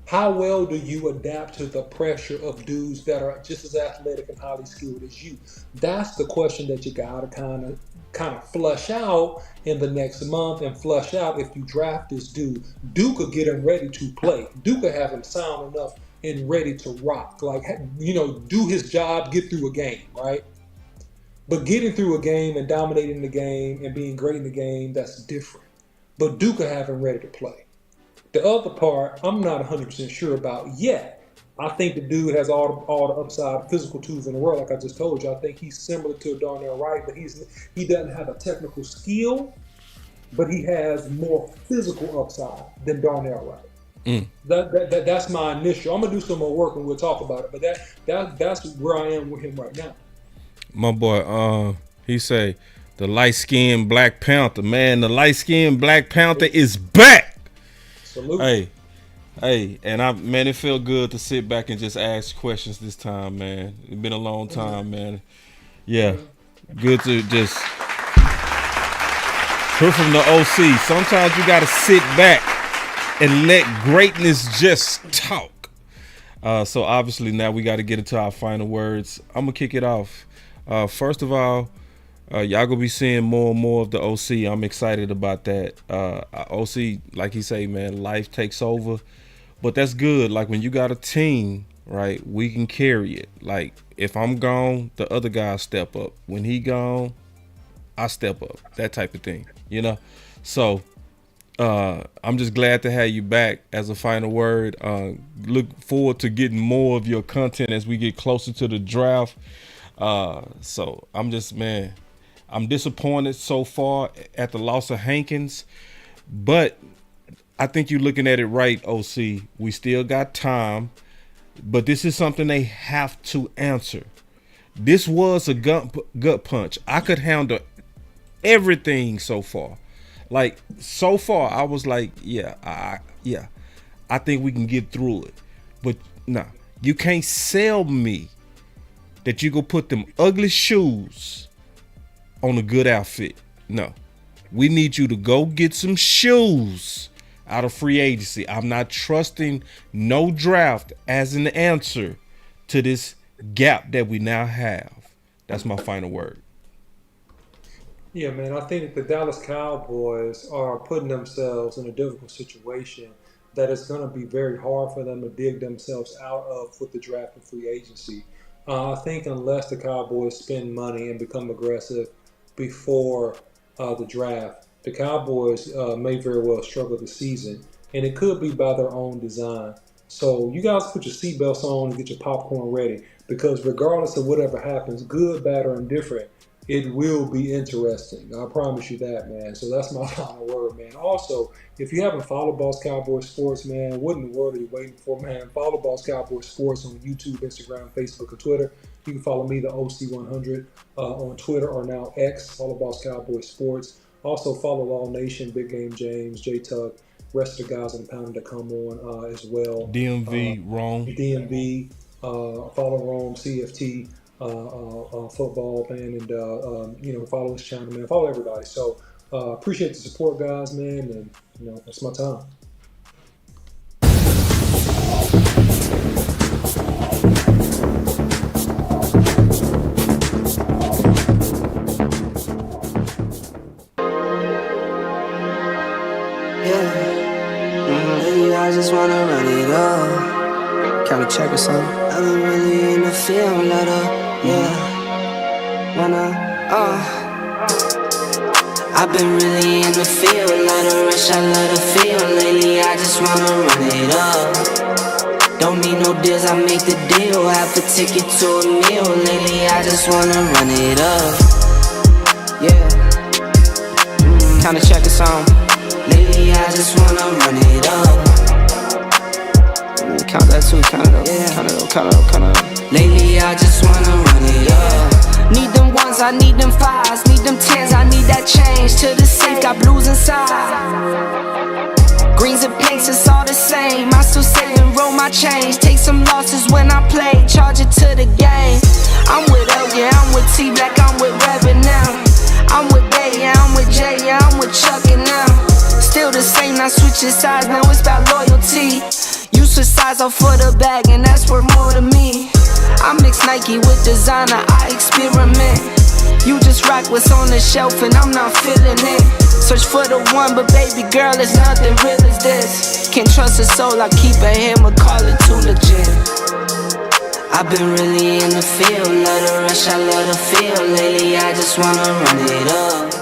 S2: How well do you adapt to the pressure of dudes that are just as athletic and highly skilled as you? That's the question that you gotta kind of flush out in the next month and flush out if you draft this dude. Duke could get him ready to play. Duke could have him sound enough and ready to rock. Like, do his job, get through a game, right? But getting through a game and dominating the game and being great in the game, that's different. But Duke could have him ready to play. The other part, I'm not 100% sure about yet. I think the dude has all the upside physical tools in the world, like I just told you. I think he's similar to Darnell Wright, but he doesn't have a technical skill, but he has more physical upside than Darnell Wright. That's my initial. I'm gonna do some more work and we'll talk about it. But that's where I am with him right now.
S1: My boy, he say the light-skinned Black Panther, man. The light-skinned Black Panther is back.
S2: Salute.
S1: Hey, and it felt good to sit back and just ask questions this time, man. It's been a long time, man. Yeah, good to just hear from the OC. Sometimes you got to sit back and let greatness just talk. So obviously now we got to get into our final words. I'm gonna kick it off. First of all, y'all gonna be seeing more and more of the OC. I'm excited about that. OC, like he say, man, life takes over, but that's good. Like when you got a team, right, we can carry it. Like if I'm gone, the other guys step up. When he gone, I step up. That type of thing, So I'm just glad to have you back as a final word. Look forward to getting more of your content as we get closer to the draft. So I'm disappointed so far at the loss of Hankins, but I think you're looking at it right, OC. We still got time, but this is something they have to answer. This was a gut punch. I could handle everything so far. Like, so far, I was like, I think we can get through it. But, nah, you can't sell me that you go put them ugly shoes on a good outfit. No. We need you to go get some shoes out of free agency. I'm not trusting no draft as an answer to this gap that we now have. That's my final word.
S2: Yeah, man, I think that the Dallas Cowboys are putting themselves in a difficult situation. that it's going to be very hard for them to dig themselves out of with the draft and free agency. I think unless the Cowboys spend money and become aggressive before the draft, the Cowboys may very well struggle this season, and it could be by their own design. So you guys put your seatbelts on and get your popcorn ready, because regardless of whatever happens, good, bad, or indifferent, it will be interesting. I promise you that, man. So that's my final word, man. Also, if you haven't followed Boss Cowboy Sports, man, what in the world are you waiting for, man? Follow Boss Cowboy Sports on YouTube, Instagram, Facebook, and Twitter. You can follow me, the OC100, on Twitter or now X. Follow Boss Cowboy Sports. Also follow All Nation, Big Game James, J Tug, rest of the guys in the panel that come on as well.
S1: DMV, Rome.
S2: DMV, follow Rome, CFT. Football, man, and follow this channel, man. Follow everybody. So appreciate the support, guys, man, and that's my time.
S4: Yeah, I just wanna run it up. Can we check or something? I've been really in the field, let up. Yeah, I've been really in the field, let her rush, I let her feel. Lately I just wanna run it up. Don't need no deals, I make the deal. Half a ticket to a meal. Lately I just wanna run it up. Yeah, kinda check a song. Lately I just wanna run it up. Count that too, count it up, yeah. Count it up. Lately I just wanna run it up. Need them ones, I need them fives. Need them tens, I need that change. To the safe, got blues inside. Greens and pinks, it's all the same. I still save and roll my change. Take some losses when I play, charge it to the game. I'm with L, yeah, I'm with T Black, I'm with Reverend now. I'm with Bay, yeah, I'm with J, yeah, I'm with Chuck and now. Still the same, not switching sides, now it's about loyalty. You switch sides off for the bag, and that's worth more to me. I mix Nike with designer, I experiment. You just rock what's on the shelf, and I'm not feeling it. Search for the one, but baby girl, it's nothing real as this. Can't trust a soul, I keep a hammer, call it too legit. I've been really in the field, let her rush, I let her feel. Lately I just wanna run it up.